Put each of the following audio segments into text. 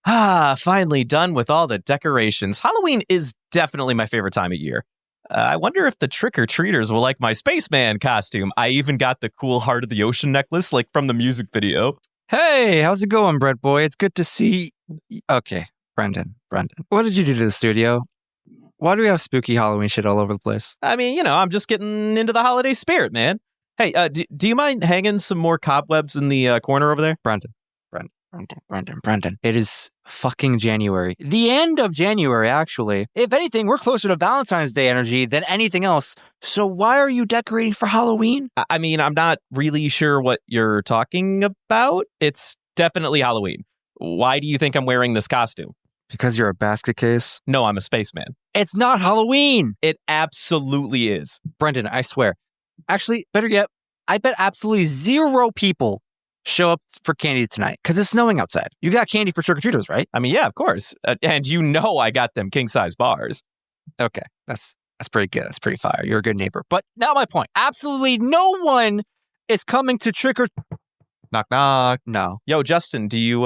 Finally done with all the decorations. Halloween is definitely my favorite time of year. I wonder if the trick-or-treaters will like my spaceman costume. I even got the cool Heart of the Ocean necklace, like from the music video. Hey, how's it going, Brett boy? It's good to see... Okay, Brendan. What did you do to the studio? Why do we have spooky Halloween shit all over the place? I mean, I'm just getting into the holiday spirit, man. Hey, do you mind hanging some more cobwebs in the corner over there? Brendan. It is fucking January. The end of January, actually. If anything, we're closer to Valentine's Day energy than anything else. So why are you decorating for Halloween? I mean, I'm not really sure what you're talking about. It's definitely Halloween. Why do you think I'm wearing this costume? Because you're a basket case? No, I'm a spaceman. It's not Halloween! It absolutely is. Brendan, I swear. Actually, better yet, I bet absolutely 0 people show up for candy tonight because it's snowing outside. You got candy for trick-or-treaters, right? I mean, yeah, of course. And I got them king-size bars. Okay, that's pretty good. That's pretty fire. You're a good neighbor. But now my point. Absolutely no one is coming to trick-or... Knock, knock. No. Yo, Justin, do you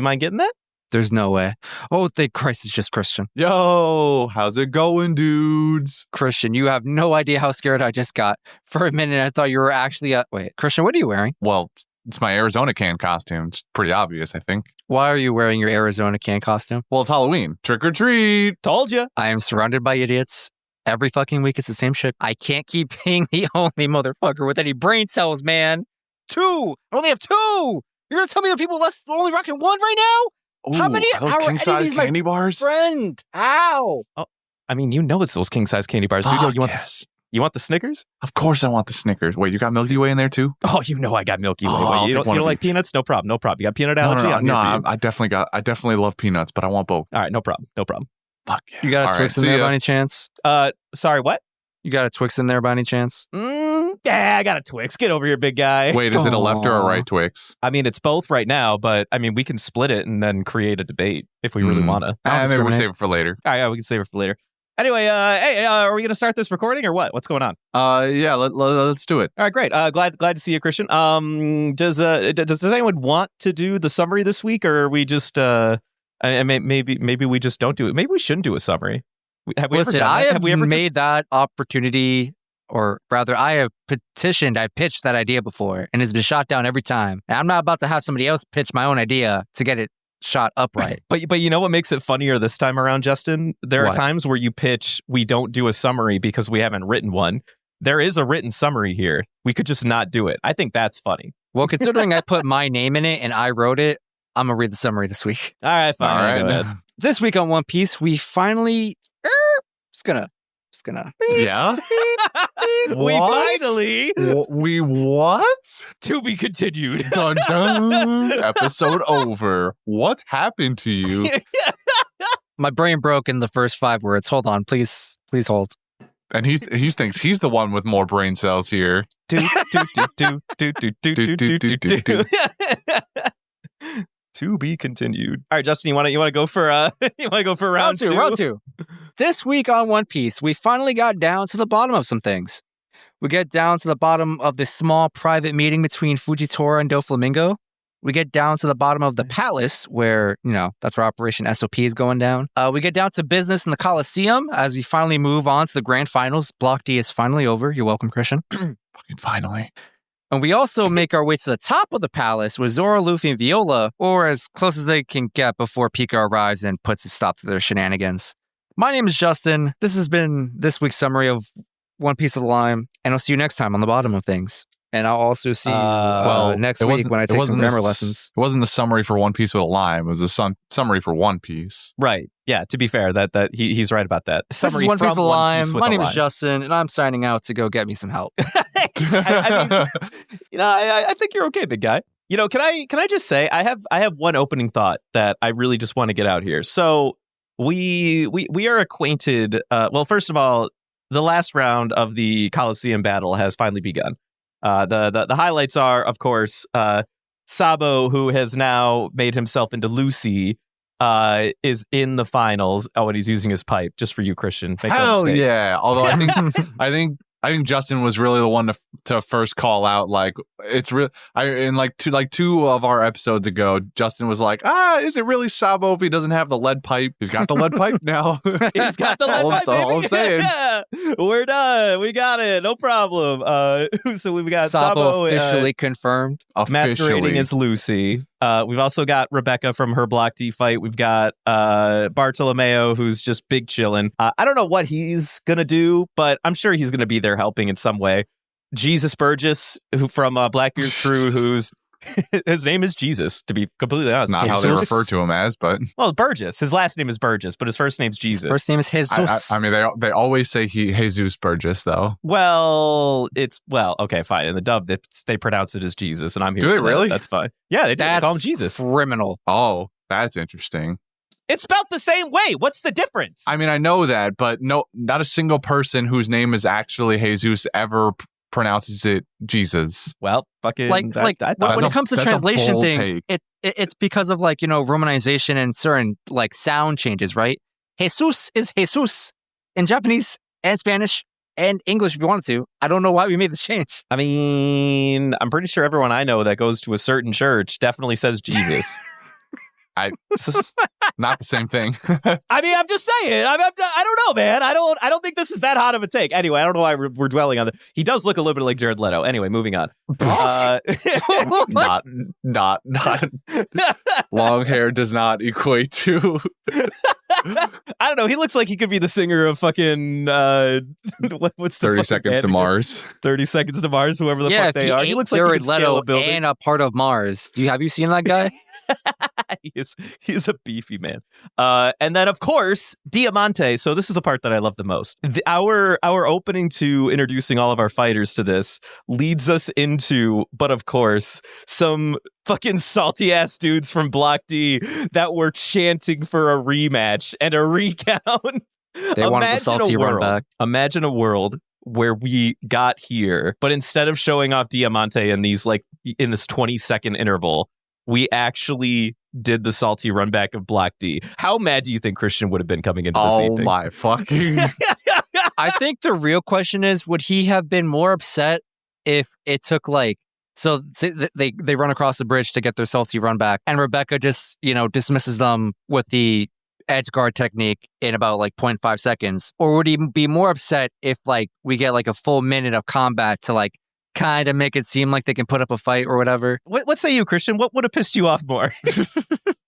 mind getting that? There's no way. Oh, thank Christ, it's just Christian. Yo, how's it going, dudes? Christian, you have no idea how scared I just got. For a minute, I thought you were actually... Wait, Christian, what are you wearing? Well, it's my Arizona can costume. It's pretty obvious, I think. Why are you wearing your Arizona can costume? Well, it's Halloween. Trick or treat. Told you. I am surrounded by idiots. Every fucking week, it's the same shit. I can't keep being the only motherfucker with any brain cells, man. 2! I only have 2! You're gonna tell me that people are only rocking 1 right now? Ooh, How many are those king-size candy bars? Friend, ow! Oh, I mean, it's those king-size candy bars. You want the Snickers? Of course I want the Snickers. Wait, you got Milky Way in there too? Oh, I got Milky Way. I'll You take don't one of like each. peanuts? No problem. You got peanut allergy? No, I definitely love peanuts, but I want both. All right, no problem. Fuck yeah. You got a All Twix right, in there see ya. by any chance? Sorry, what? You got a Twix in there by any chance? Yeah, I got a Twix. Get over here, big guy. Wait, is it a left or a right Twix? I mean, it's both right now, but I mean, we can split it and then create a debate if we really want to. Maybe we save it for later. All right, yeah, we can save it for later. Anyway, hey, are we going to start this recording or what? What's going on? Yeah, let's do it. All right, great. Glad to see you, Christian. Does anyone want to do the summary this week, or are we just maybe we just don't do it? Maybe we shouldn't do a summary. Have we ever done that? I have ever made that opportunity, or rather, I have I pitched that idea before, and it's been shot down every time. And I'm not about to have somebody else pitch my own idea to get it shot upright. But you know what makes it funnier this time around, Justin? There are What? times where you pitch, we don't do a summary because we haven't written one. There is a written summary here. We could just not do it. I think that's funny. Well, considering I put my name in it and I wrote it, I'm going to read the summary this week. All right, fine. All right. Go ahead. This week on One Piece, we finally... Just gonna... Yeah? We What? finally, We what? to be continued. Dun, dun. Episode over. What happened to you? My brain broke in the first 5 words. Hold on, please hold. And he thinks he's the one with more brain cells here. To be continued. All right, Justin, you want to go for round two? Round two. This week on One Piece, we finally got down to the bottom of some things. We get down to the bottom of this small private meeting between Fujitora and Doflamingo. We get down to the bottom of the palace where, that's where Operation SOP is going down. We get down to business in the Coliseum as we finally move on to the grand finals. Block D is finally over. You're welcome, Christian. Fucking finally. And we also make our way to the top of the palace with Zoro, Luffy, and Viola, or as close as they can get before Pika arrives and puts a stop to their shenanigans. My name is Justin. This has been this week's summary of One Piece with a Lime, and I'll see you next time on the bottom of things. And I'll also see you next week when I take some grammar lessons. It wasn't a summary for One Piece with a lime. It was a summary for One Piece. Right. Yeah, to be fair, that he's right about that. This is Summary One Piece from with a One Lime. Piece with My a name is Lime. Justin, and I'm signing out to go get me some help. I think you're okay, big guy. Can I just say I have one opening thought that I really just want to get out here. So we are acquainted. Well, first of all, the last round of the Coliseum battle has finally begun. The highlights are, of course, Sabo, who has now made himself into Lucy, is in the finals. Oh, and he's using his pipe just for you, Christian. Make no Hell mistake. yeah! Although I think I think Justin was really the one to first call out. Like, it's real. In two of our episodes ago, Justin was like, is it really Sabo if he doesn't have the lead pipe? He's got the lead pipe now. He's got the lead pipe, baby. All I'm saying. Yeah, we're done. We got it. No problem. So we've got Sabo officially confirmed. Masquerading as Lucy. We've also got Rebecca from her Block D fight. We've got Bartolomeo, who's just big chillin'. I don't know what he's gonna do, but I'm sure he's gonna be there helping in some way. Jesus Burgass, who from Blackbeard's crew, whose his name is Jesus, to be completely honest. Not how they refer to him as, but Burgass. His last name is Burgass, but his first name's Jesus. His first name is Jesus. I mean, they always say Jesus Burgass, though. Well, okay, fine. In the dub, they pronounce it as Jesus, and I'm here. Do they really? That's fine. Yeah, they call him Jesus. Criminal. Oh, that's interesting. It's spelled the same way. What's the difference? I mean, I know that, but no, not a single person whose name is actually Jesus ever pronounces it Jesus. Well, fucking when it comes to translation things, it's because of romanization and certain sound changes, right? Jesus is Jesus in Japanese and Spanish and English if you wanted to. I don't know why we made this change. I mean, I'm pretty sure everyone I know that goes to a certain church definitely says Jesus. Not the same thing. I mean, I'm just saying. I don't know, man. I don't think this is that hot of a take. Anyway, I don't know why we're dwelling on it. He does look a little bit like Jared Leto. Anyway, moving on. Not. Long hair does not equate to. I don't know. He looks like he could be the singer of fucking what's the 30 Seconds to Mars. 30 Seconds to Mars. Whoever the fuck they are. He looks like Jared he could scale Leto a building. and a part of Mars. Have you seen that guy? He is a beefy man. And then, of course, Diamante. So this is the part that I love the most. Our opening to introducing all of our fighters to this leads us into, but of course, some fucking salty ass dudes from Block D that were chanting for a rematch and a recount. They wanted the salty run back. Imagine a world where we got here, but instead of showing off Diamante in these in this 20-second interval, we actually did the salty run back of Block D. How mad do you think Christian would have been coming into this evening? Oh my fucking... I think the real question is, would he have been more upset if it took so they run across the bridge to get their salty run back, and Rebecca just, dismisses them with the edge guard technique in about 0.5 seconds? Or would he be more upset if we get a full minute of combat to kind of make it seem like they can put up a fight or whatever? What say you, Christian? What would have pissed you off more?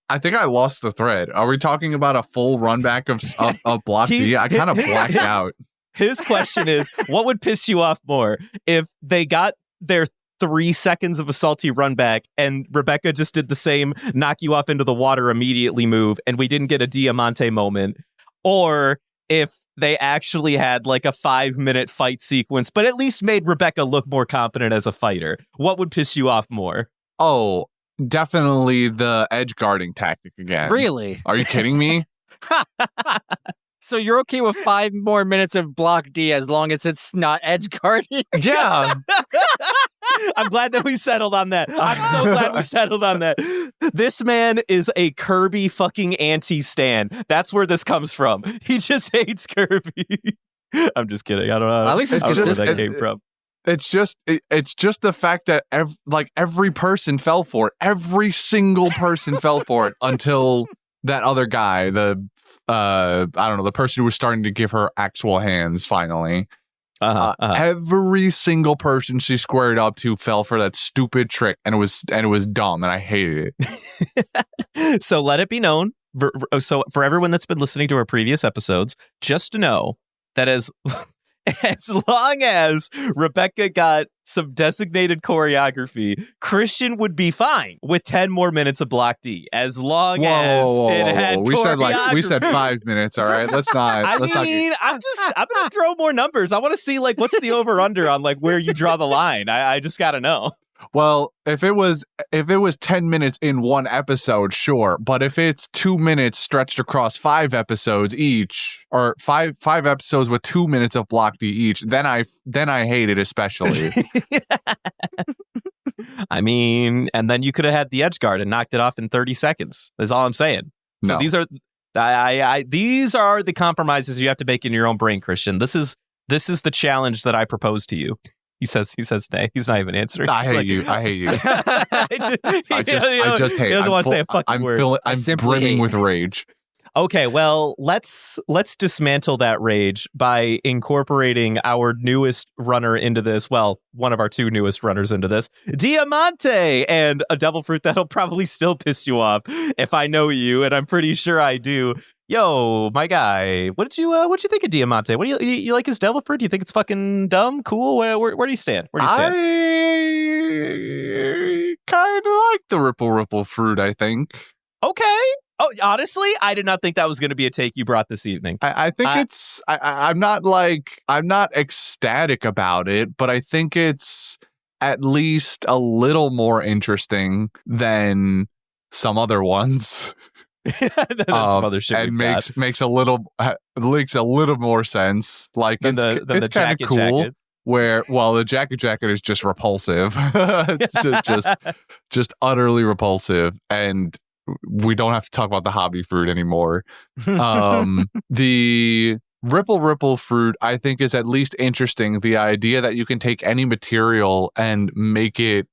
I think I lost the thread. Are we talking about a full run back of Block D? I kind of blacked out. His question is, what would piss you off more if they got their 3 seconds of a salty run back and Rebecca just did the same knock you off into the water immediately move and we didn't get a Diamante moment, or if they actually had a 5-minute fight sequence, but at least made Rebecca look more confident as a fighter? What would piss you off more? Oh, definitely the edge guarding tactic again. Really? Are you kidding me? So you're okay with 5 more minutes of Block D as long as it's not edge guarding? Yeah. I'm glad that we settled on that. I'm so glad we settled on that. This man is a Kirby fucking anti-stan. That's where this comes from. He just hates Kirby. I'm just kidding. I don't know. At least it's where consistent. that came from. It's just the fact that every person fell for it. Every single person fell for it until that other guy, the person who was starting to give her actual hands finally. Every single person she squared up to fell for that stupid trick, and it was dumb, and I hated it. So let it be known. So for everyone that's been listening to our previous episodes, just to know that as long as Rebecca got some designated choreography, Christian would be fine with 10 more minutes of Block D, as long as it had choreography. We said 5 minutes, all right? Let's not. I'm gonna throw more numbers. I want to see what's the over under on where you draw the line. I just gotta know. Well, if it was 10 minutes in one episode, sure. But if it's 2 minutes stretched across 5 episodes each, or five episodes with 2 minutes of Block D each, then I hate it especially. I mean, and then you could have had the edge guard and knocked it off in 30 seconds. That's all I'm saying. So these are the compromises you have to make in your own brain, Christian. This is This is the challenge that I propose to you. He says nay. He's not even answering. I hate you. I just hate. He doesn't want to say a fucking word. I'm brimming with rage. Okay, well, let's dismantle that rage by incorporating our newest runner into this. Well, one of our two newest runners into this, Diamante, and a devil fruit that'll probably still piss you off if I know you, and I'm pretty sure I do. Yo, my guy, what'd you think of Diamante? What do you like his devil fruit? Do you think it's fucking dumb? Cool? Where do you stand? I kind of like the Ripple Fruit, I think. Okay. Oh, honestly, I did not think that was going to be a take you brought this evening. I think it's. I'm not ecstatic about it, but I think it's at least a little more interesting than some other ones. Some other shit and makes a little more sense. Like it's kind of cool. Jacket. Where the jacket is just repulsive. It's just utterly repulsive, and we don't have to talk about the hobby fruit anymore. The Ripple fruit, I think, is at least interesting. The idea that you can take any material and make it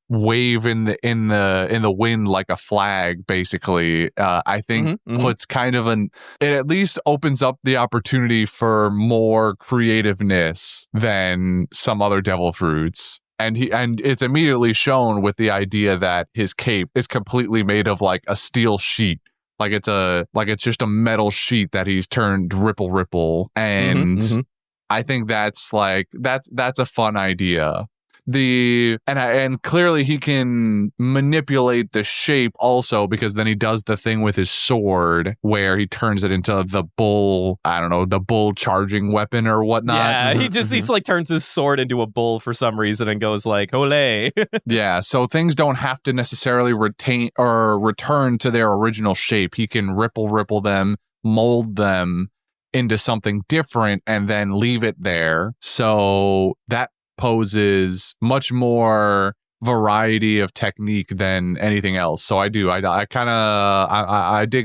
wave in the wind like a flag, basically, I think puts kind of it at least opens up the opportunity for more creativeness than some other devil fruits. And it's immediately shown with the idea that his cape is completely made of like a steel sheet. Like it's just a metal sheet that he's turned ripple. And I think that's a fun idea. And clearly he can manipulate the shape also, because then he does the thing with his sword where he turns it into the bull charging weapon or whatnot. Yeah, he's like turns his sword into a bull for some reason and goes like, "Ole." Yeah, so things don't have to necessarily retain or return to their original shape. He can ripple them, mold them into something different, and then leave it there. So that poses much more variety of technique than anything else. So I dig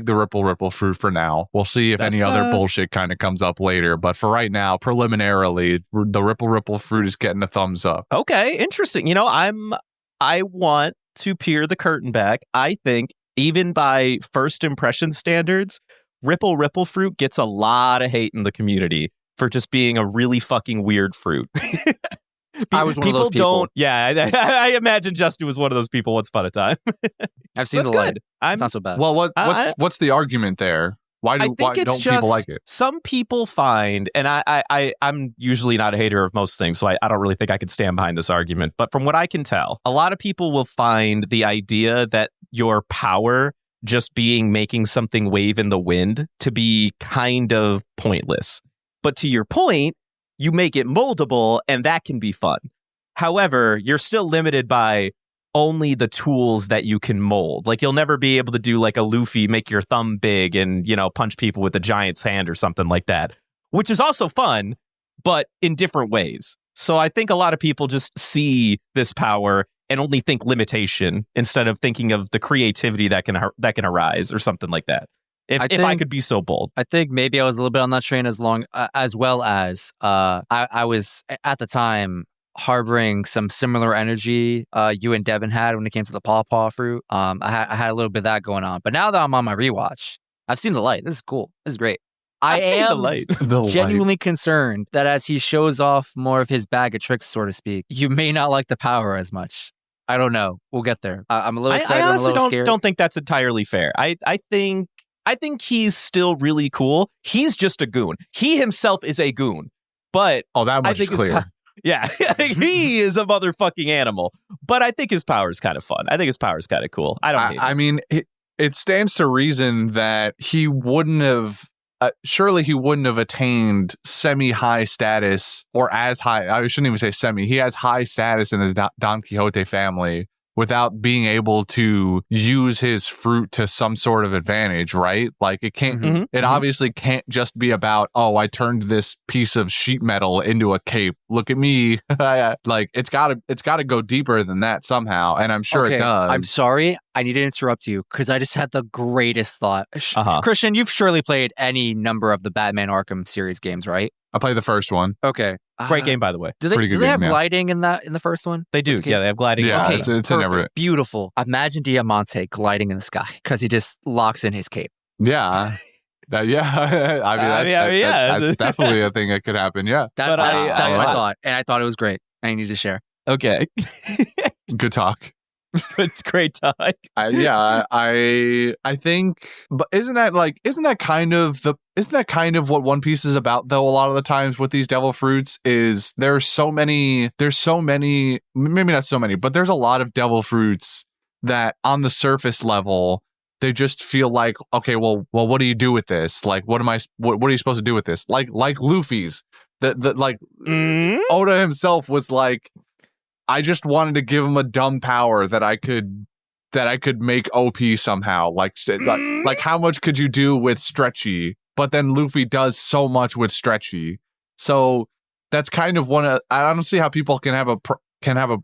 the Ripple fruit for now. We'll see if any other bullshit kind of comes up later, but for right now, preliminarily, the Ripple fruit is getting a thumbs up. Okay, interesting. I want to peer the curtain back. I think even by first impression standards, Ripple fruit gets a lot of hate in the community for just being a really fucking weird fruit. I was one of those people. I imagine Justin was one of those people once upon a time. I've seen the light. It's not so bad. Well, what's the argument there? Why don't people like it? Some people find, and I'm usually not a hater of most things, so I don't really think I could stand behind this argument. But from what I can tell, a lot of people will find the idea that your power just being making something wave in the wind to be kind of pointless. But to your point, you make it moldable, and that can be fun. However, you're still limited by only the tools that you can mold. Like, you'll never be able to do like a Luffy, make your thumb big and, punch people with a giant's hand or something like that, which is also fun, but in different ways. So I think a lot of people just see this power and only think limitation instead of thinking of the creativity that can arise or something like that. If I could be so bold. I think maybe I was a little bit on that train as well as I was at the time harboring some similar energy you and Devin had when it came to the pawpaw fruit. I had a little bit of that going on. But now that I'm on my rewatch, I've seen the light. This is cool. This is great. I am genuinely concerned that as he shows off more of his bag of tricks, so to speak, you may not like the power as much. I don't know. We'll get there. I'm a little excited. I honestly I'm a little scared. don't think that's entirely fair. I think he's still really cool. He's just a goon. He himself is a goon. But that much is clear. Yeah, he is a motherfucking animal. But I think his power is kind of fun. I think his power is kind of cool. I don't hate it. I mean, it stands to reason that he wouldn't have... surely he wouldn't have attained semi-high status, or as high... I shouldn't even say semi. He has high status in the Don Quixote family without being able to use his fruit to some sort of advantage, right? Like, it can't, obviously can't just be about, I turned this piece of sheet metal into a cape. Look at me. Like, it's gotta go deeper than that somehow. And I'm sure it does. I'm sorry. I need to interrupt you because I just had the greatest thought. Christian, you've surely played any number of the Batman Arkham series games, right? I played the first one. Okay. Great game, by the way. Do they Pretty good have game, yeah. gliding in the first one? They do. Okay. Yeah, they have gliding. Yeah, Okay, it's in perfect. every. Beautiful. Imagine Diamante gliding in the sky because he just locks in his cape. Yeah. Yeah. That's definitely a thing that could happen. Yeah. That's my thought, and I thought it was great. I need to share. Okay. Good talk. It's great talk. I think, but isn't that kind of what One Piece is about though? A lot of the times with these devil fruits is there's so many, maybe not so many, but there's a lot of devil fruits that on the surface level they just feel like, okay, well, what do you do with this? Like, what are you supposed to do with this? Like Luffy's, Oda himself was like, I just wanted to give him a dumb power that I could make OP somehow. Like how much could you do with Stretchy? But then Luffy does so much with Stretchy. So that's kind of I don't see how people can have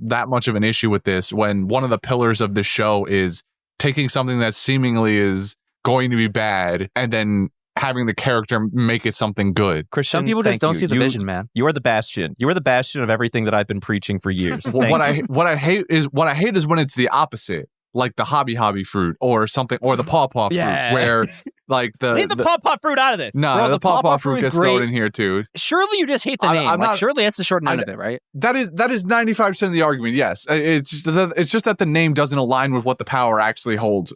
that much of an issue with this when one of the pillars of the show is taking something that seemingly is going to be bad and then having the character make it something good. Christian, some people just don't see the vision, man. You are the bastion. You are the bastion of everything that I've been preaching for years. What I hate is when it's the opposite, like the hobby fruit or something, or the pawpaw fruit, where like leave the pawpaw fruit out of this. No, the pawpaw fruit gets thrown in here too. Surely you just hate the name. Surely that's the short end of it, right? That is 95% of the argument. Yes, it's just that the name doesn't align with what the power actually holds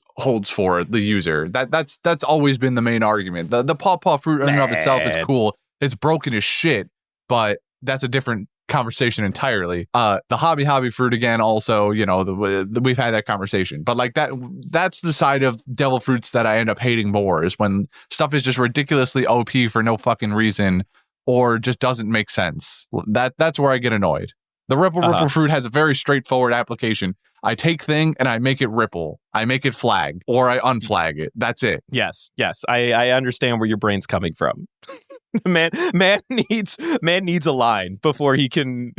for the user. That's always been the main argument. The pawpaw fruit in and of itself is cool. It's broken as shit, but that's a different conversation entirely. The hobby fruit again, also, we've had that conversation, but like that's the side of devil fruits that I end up hating more, is when stuff is just ridiculously OP for no fucking reason or just doesn't make sense. That's where I get annoyed. The ripple fruit has a very straightforward application. I take thing and I make it ripple. I make it flag, or I unflag it. That's it. Yes. I understand where your brain's coming from. man needs a line before he can.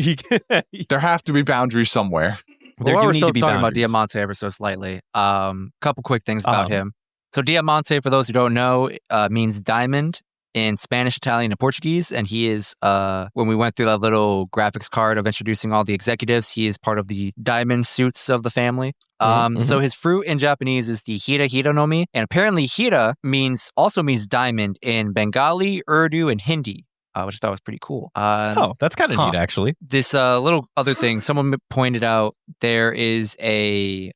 There have to be boundaries somewhere. Well, we're still talking about Diamante ever so slightly. Couple quick things about him. So Diamante, for those who don't know, means diamond in Spanish, Italian, and Portuguese. And he is, when we went through that little graphics card of introducing all the executives, he is part of the diamond suits of the family. So his fruit in Japanese is the Hira no Mi. And apparently Hira also means diamond in Bengali, Urdu, and Hindi, which I thought was pretty cool. That's kind of neat, actually. This little other thing, someone pointed out there is a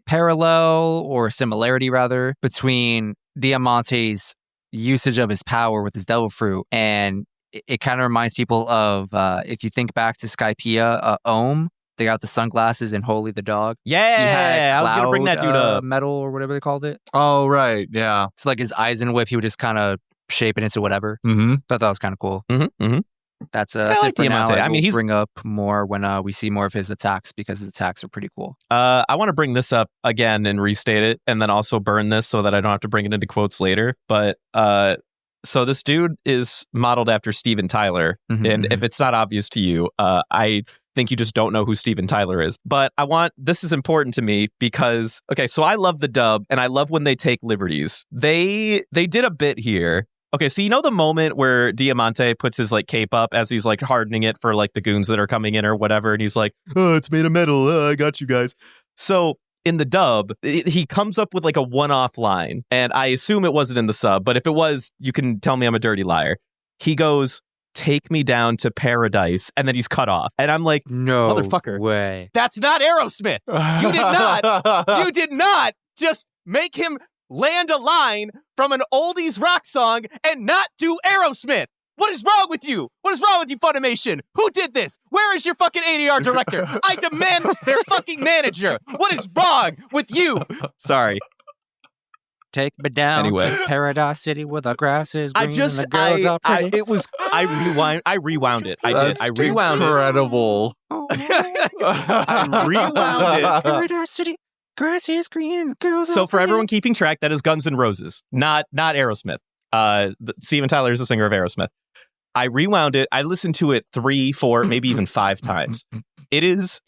parallel or similarity, rather, between Diamante's usage of his power with his devil fruit, and it kind of reminds people of if you think back to Skypiea, Ohm. They got the sunglasses and Holy the dog. I was gonna bring that dude up. Metal or whatever they called it. Oh right, yeah. So like his eyes and whip, he would just kind of shape it into whatever. Thought that was kind of cool. That's it for Diamante. Now. I mean, he's bring up more when we see more of his attacks, because his attacks are pretty cool. I want to bring this up again and restate it, and then also burn this so that I don't have to bring it into quotes later. But so this dude is modeled after Steven Tyler, and if it's not obvious to you, I think you just don't know who Steven Tyler is. But this is important to me because, okay, so I love the dub, and I love when they take liberties. They did a bit here. Okay, so you know the moment where Diamante puts his like cape up as he's like hardening it for like the goons that are coming in or whatever, and he's like, "Oh, it's made of metal. I got you guys." So in the dub, he comes up with like a one-off line, and I assume it wasn't in the sub, but if it was, you can tell me I'm a dirty liar. He goes, "Take me down to paradise," and then he's cut off, and I'm like, "No, motherfucker, way! That's not Aerosmith. You did not just make him land a line from an oldies rock song and not do Aerosmith. What is wrong with you? What is wrong with you, Funimation? Who did this? Where is your fucking ADR director? I demand their fucking manager. What is wrong with you?" Sorry. Take me down to Paradise City where the grass is green and the girls are pretty. I rewound it. I rewound incredible. I rewound it. Paradise City. Grass is green. Girls so for everyone keeping track, that is Guns N' Roses, not Aerosmith. Steven Tyler is the singer of Aerosmith. I rewound it. I listened to it 3, 4, maybe even 5 times. It's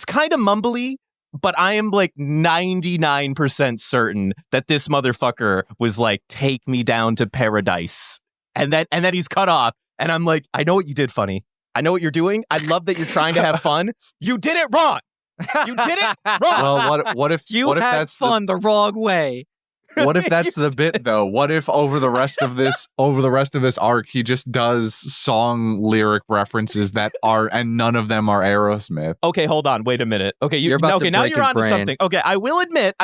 kind of mumbly, but I am like 99% certain that this motherfucker was like, "Take me down to paradise," and then he's cut off, And I'm like, I know what you did, Funny. I know what you're doing. I love that you're trying to have fun. You did it wrong. You did it wrong. Well, what if You what if had that's fun the wrong way. what if that's the bit though? What if over the rest of this arc he just does song lyric references that are and none of them are Aerosmith? Okay, hold on. Wait a minute. Okay, You're about to now break you're his onto brain. something. Okay, I will admit,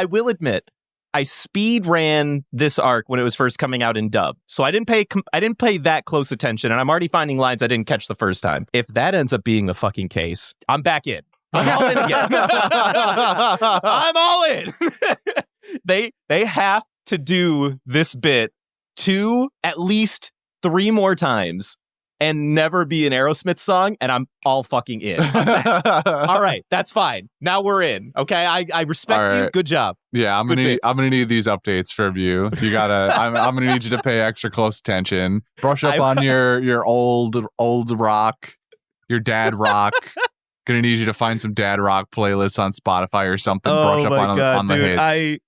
I speed ran this arc when it was first coming out in dub, so I didn't pay that close attention, and I'm already finding lines I didn't catch the first time. If that ends up being the fucking case, I'm back in. I'm all in again. I'm all in. They have to do this bit at least 3 more times and never be an Aerosmith song, and I'm all fucking in. All right, that's fine. Now we're in. Okay, I respect you. Good job. Yeah, I'm gonna need these updates from you. You gotta. I'm gonna need you to pay extra close attention. Brush up on your old rock, your dad rock. Gonna need you to find some dad rock playlists on Spotify or something. Brush up on the hits.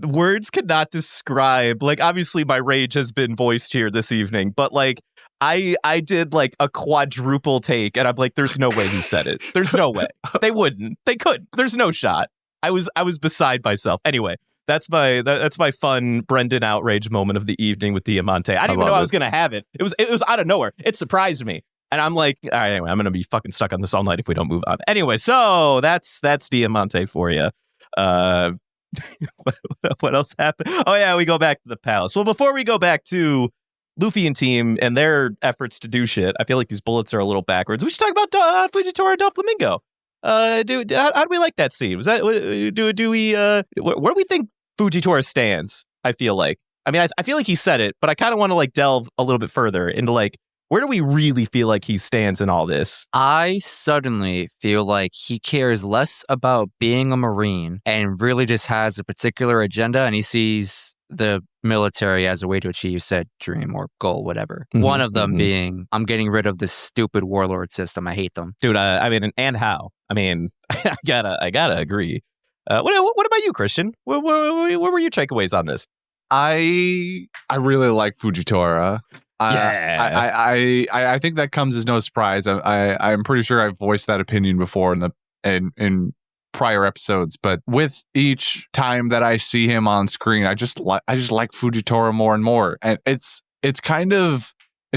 Words cannot describe. Like, obviously, my rage has been voiced here this evening, but like, I did like a quadruple take, and I'm like, there's no way he said it. There's no way. They wouldn't. They couldn't. There's no shot. I was beside myself. Anyway, that's my fun Brendan outrage moment of the evening with Diamante. I didn't even know I was gonna have it. It was out of nowhere. It surprised me. And I'm like, all right, anyway, I'm going to be fucking stuck on this all night if we don't move on. Anyway, so that's Diamante for you. What else happened? Oh, yeah, we go back to the palace. Well, before we go back to Luffy and team and their efforts to do shit, I feel like these bullets are a little backwards. We should talk about Fujitora and Doflamingo. How do we like that scene? Was that do we where do we think Fujitora stands? I feel like. I mean, I feel like he said it, but I kind of want to like delve a little bit further into like, where do we really feel like he stands in all this? I suddenly feel like he cares less about being a Marine and really just has a particular agenda, and he sees the military as a way to achieve said dream or goal, whatever. Mm-hmm, One of them being, I'm getting rid of this stupid warlord system. I hate them. Dude, I mean, and how? I mean, I gotta agree. What about you, Christian? What were your takeaways on this? I really like Fujitora. I think that comes as no surprise. I'm pretty sure I've voiced that opinion before in prior episodes, but with each time that I see him on screen, I just like Fujitora more and more. And it's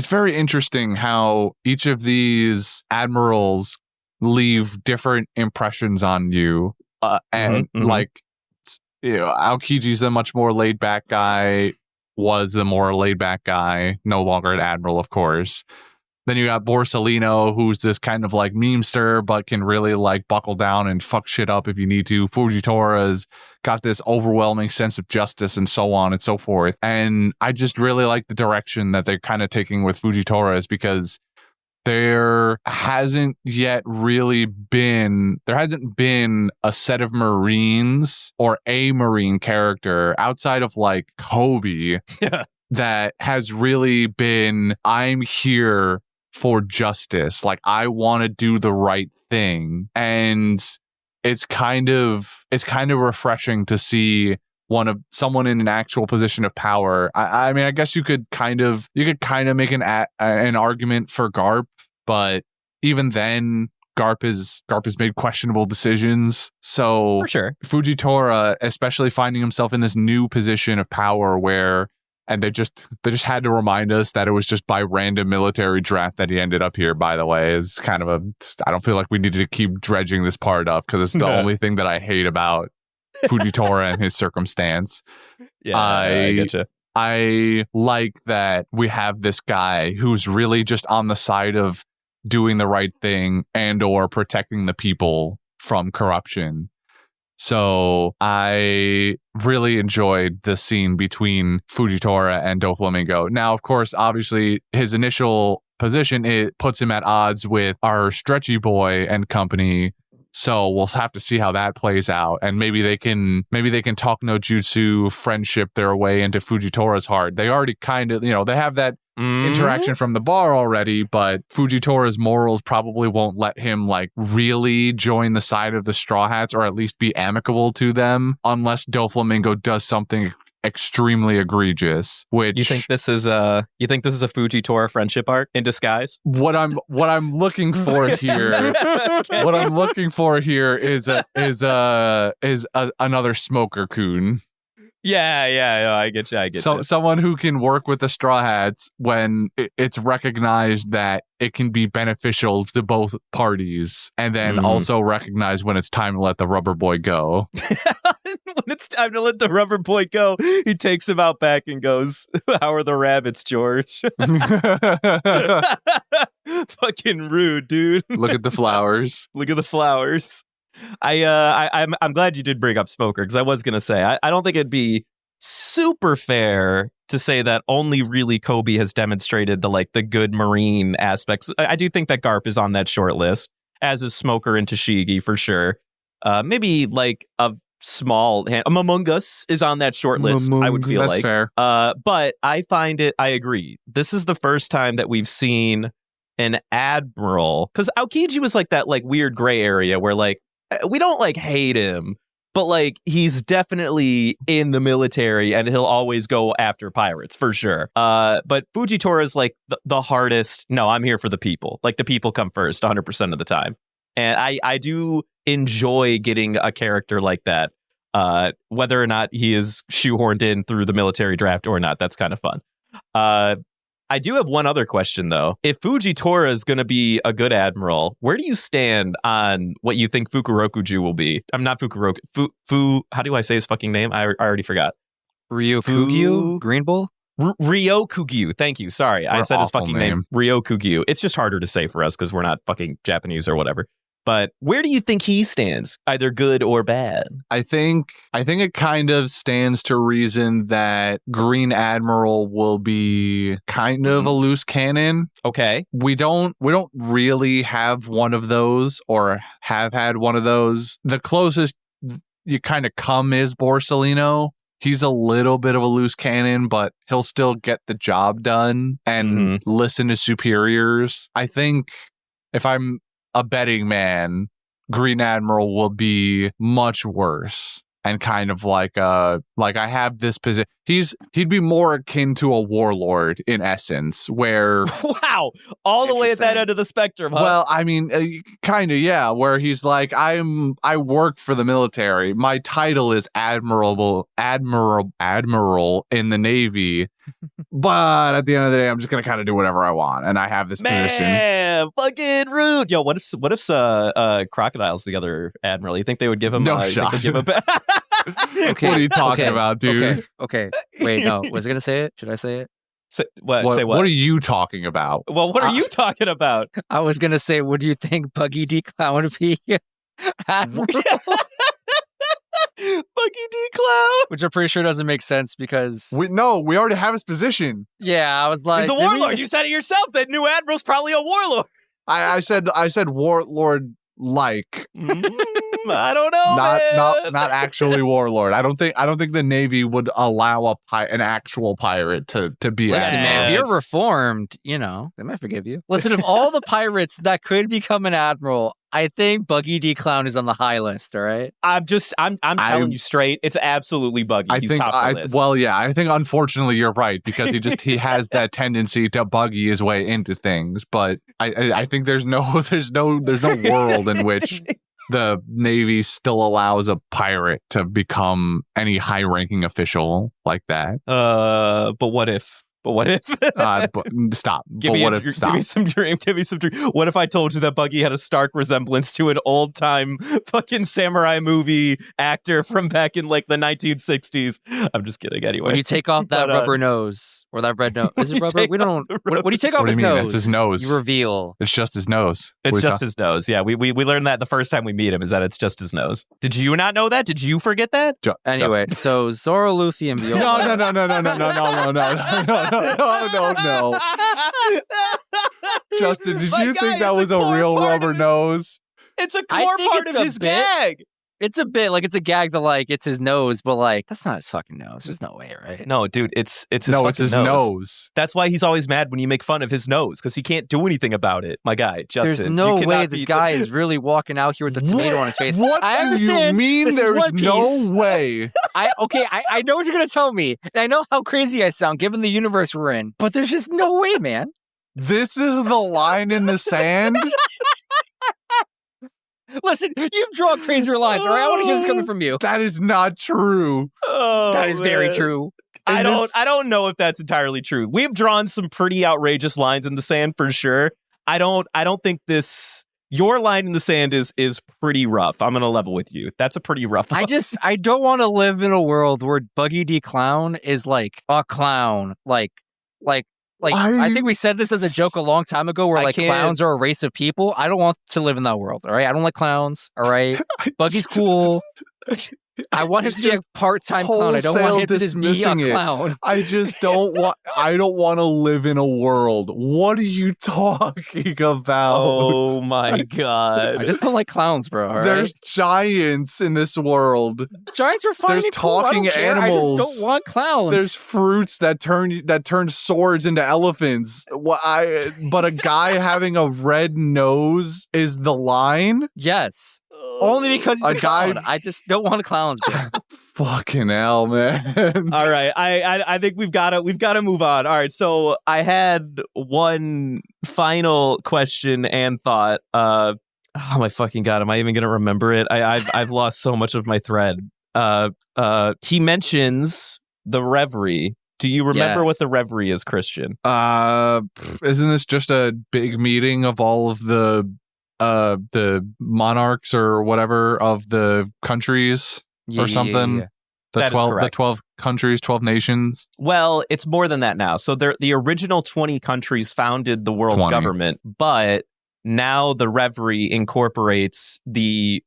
very interesting how each of these admirals leave different impressions on you. Like, you know, Aokiji's the much more laid back guy. Was the more laid back guy, no longer an admiral, of course. Then you got Borsalino, who's this kind of like memester, but can really like buckle down and fuck shit up if you need to. Fujitora's got this overwhelming sense of justice and so on and so forth. And I just really like the direction that they're kind of taking with Fujitora, is because there hasn't been a set of Marines or a Marine character outside of like Kobe that has really been, I'm here for justice. Like, I want to do the right thing. And it's kind of refreshing to see someone in an actual position of power. I mean, I guess you could kind of make an argument for Garp, but even then, Garp has made questionable decisions. So for sure, Fujitora, especially finding himself in this new position of power where, and they just had to remind us that it was just by random military draft that he ended up here, by the way, is kind of I don't feel like we needed to keep dredging this part up because it's the only thing that I hate about Fujitora and his circumstance. Yeah, I getcha. I like that we have this guy who's really just on the side of doing the right thing and or protecting the people from corruption. So I really enjoyed the scene between Fujitora and Doflamingo. Now, of course, obviously, his initial position, it puts him at odds with our Stretchy Boy and company. So we'll have to see how that plays out. And maybe they can talk no jutsu friendship their way into Fujitora's heart. They already kind of, they have that interaction from the bar already, but Fujitora's morals probably won't let him like really join the side of the Straw Hats, or at least be amicable to them, unless Doflamingo does something extremely egregious. Which you think this is a Fujitora friendship arc in disguise? What I'm looking for here, what I'm looking for here is another smoker coon. Yeah, I get you. Someone who can work with the Straw Hats when it's recognized that it can be beneficial to both parties, and then also recognize when it's time to let the rubber boy go. When it's time to let the rubber boy go, he takes him out back and goes, "How are the rabbits, George?" Fucking rude, dude. Look at the flowers. Look at the flowers. I'm glad you did bring up Smoker, because I was gonna say I don't think it'd be super fair to say that only really Kobe has demonstrated the good Marine aspects. I do think that Garp is on that short list, as is Smoker and Tashigi for sure. Maybe like a small hand. Among Us is on that short list. I would feel that's fair. But I agree. This is the first time that we've seen an admiral, because Aokiji was like that weird gray area where we don't hate him, but he's definitely in the military and he'll always go after pirates for sure. But Fujitora is the hardest. No, I'm here for the people. The people come first 100% of the time. And I do enjoy getting a character like that, whether or not he is shoehorned in through the military draft or not. That's kind of fun. I do have one other question, though. If Fujitora is going to be a good admiral, where do you stand on what you think Fukurokuju will be? I'm not Fukuroku. How do I say his fucking name? I already forgot. Ryokugyu? Green Bull? Ryokugyu. Thank you. Sorry. I said his fucking name. Ryokugyu. It's just harder to say for us because we're not fucking Japanese or whatever. But where do you think he stands, either good or bad? I think it kind of stands to reason that Green Admiral will be kind of a loose cannon. Okay. We don't really have one of those or have had one of those. The closest you kind of come is Borsellino. He's a little bit of a loose cannon, but he'll still get the job done and listen to superiors. I think if I'm a betting man, Green Admiral will be much worse and kind of I have this position. He'd be more akin to a warlord in essence, where wow, all the way at that end of the spectrum, huh? Well, I mean, kind of, yeah, where he's like, I work for the military. My title is admiral in the Navy. But at the end of the day, I'm just gonna kind of do whatever I want, and I have this position. Fucking rude. Yo, what if Crocodile's the other admiral? You think they would give him no shot? Okay. What are you talking about, dude? Okay. Wait, no. Was I gonna say it? Should I say it? Say what? What are you talking about? Well, what are you talking about? I was gonna say, would you think Buggy D Clown would be admiral? Buggy D Clown, which I'm pretty sure doesn't make sense because we already have his position. Yeah, I was like, he's a warlord. You said it yourself. That new admiral's probably a warlord. I said warlord. I don't know. Not actually warlord. I don't think the Navy would allow an actual pirate to be. Listen, man, if you're reformed, they might forgive you. Listen, of all the pirates that could become an admiral, I think Buggy D Clown is on the high list. All right, I'm telling you straight, it's absolutely Buggy. He's top of the list. Well, yeah, I think unfortunately you're right because he has that tendency to buggy his way into things. But I think there's no world in which the Navy still allows a pirate to become any high-ranking official like that. But what if? Stop. Give me some dream. What if I told you that Buggy had a stark resemblance to an old-time fucking samurai movie actor from back in the 1960s? I'm just kidding. Anyway, when you take off that rubber nose or that red nose, is it rubber? We don't. When you take off his nose, it's his nose. You reveal it's just his nose. It's just his nose. Yeah, we learned that the first time we meet him is that it's just his nose. Did you not know that? Did you forget that? Anyway, so Zoro, Luffy, and Viola. No. Justin, did you think that was a real rubber nose? It's a core part of his gag. It's a bit like it's a gag to like it's his nose, but like that's not his fucking nose. There's no way, right? No, dude, it's his No, fucking it's his nose. That's why he's always mad when you make fun of his nose, because he can't do anything about it. My guy, Justin. There's no you way cannot this be- guy is really walking out here with a tomato on his face. What I do you understand mean this is there's One Piece. no way? I know what you're gonna tell me, and I know how crazy I sound given the universe we're in, but there's just no way, man. This is the line in the sand? Listen, you've drawn crazier lines, all right? I want to hear this coming from you. That is not true. Oh, That is very man. true. I don't know if that's entirely true. We've drawn some pretty outrageous lines in the sand for sure. I don't think your line in the sand is pretty rough. I'm gonna level with you. That's a pretty rough one. I don't want to live in a world where Buggy D Clown is like a clown. I think we said this as a joke a long time ago where I like can't- clowns are a race of people. I don't want to live in that world, all right? I don't like clowns, all right? Buggy's cool. I want him to be a part-time clown. I don't want him to just be a dismissing it. clown. I just don't want. I don't want to live in a world. What are you talking about? Oh my god. I just don't like clowns, bro. All right? There's giants in this world. Giants are fine. there's and cool. I talking don't care. animals. I just don't want clowns. There's fruits that turn swords into elephants. But a guy having a red nose is the line. Yes. Only because he's A a clown. guy- I just don't want clowns, bro. Fucking hell, man. All right, I think we've got to move on. All right, so I had one final question and thought. Oh my fucking god, am I even gonna remember it? I've lost so much of my thread. He mentions the reverie. Do you remember what the reverie is, Christian? Isn't this just a big meeting of all of the monarchs or whatever of the countries or something? Yeah. The That is correct. 12 countries, 12 nations. Well, it's more than that now. So the original 20 countries founded the world 20. government, but now the reverie incorporates the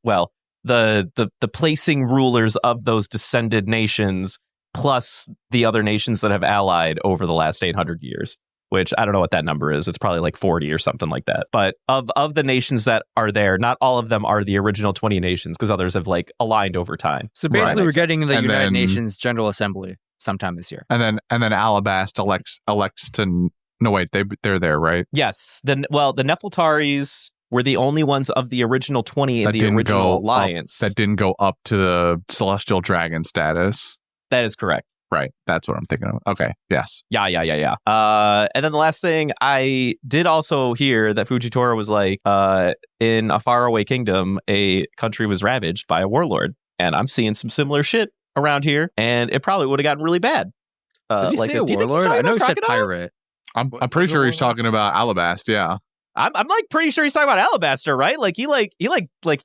placing rulers of those descended nations plus the other nations that have allied over the last 800 years, which I don't know what that number is. It's probably like 40 or something like that. But of the nations that are there, not all of them are the original 20 nations because others have like aligned over time. So basically, we're getting the And United then- Nations General Assembly sometime this year. And then Alabast elects to no wait, they're there, right? Yes. The Nefeltaris were the only ones of the original 20 in That the didn't original go up- alliance. That didn't go up to the celestial dragon status. That is correct. Right. That's what I'm thinking of. Okay. Yes. Yeah. And then the last thing, I did also hear that Fujitora was like, in a faraway kingdom, a country was ravaged by a warlord. And I'm seeing some similar shit around here, and it probably would have gotten really bad. Did he say a do you think he's warlord? talking I know he about said Crocodile? pirate. I'm What- pretty sure he's what- talking about Alabast. Yeah. I'm like pretty sure he's talking about Alabaster, right? Like he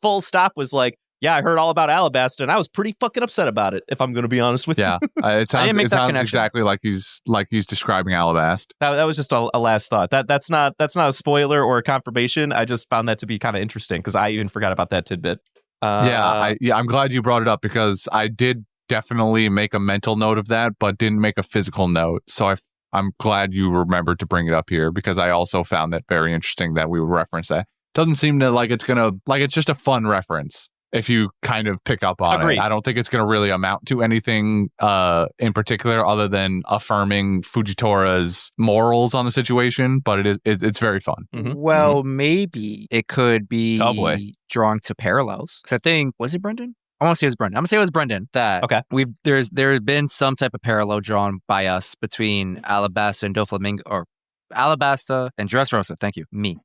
full stop was like, yeah, I heard all about Alabaster, and I was pretty fucking upset about it, if I'm going to be honest with Yeah. you. It sounds make that connection. exactly like he's describing Alabast. That was just a last thought. That's not a spoiler or a confirmation. I just found that to be kind of interesting because I even forgot about that tidbit. I'm glad you brought it up because I did definitely make a mental note of that, but didn't make a physical note. So I'm glad you remembered to bring it up here because I also found that very interesting that we would reference that. Doesn't seem to it's just a fun reference if you kind of pick up on Agreed. it. I don't think it's going to really amount to anything in particular other than affirming Fujitora's morals on the situation, but it's very fun. Mhm. Well, maybe it could be Oh, boy. drawn to parallels. Because I think, was it Brendan? I want to say it was Brendan. I'm going to say it was Brendan. That Okay. there's been some type of parallel drawn by us between Alabasta and Doflamingo, or Alabasta and Dressrosa. Thank you. Me.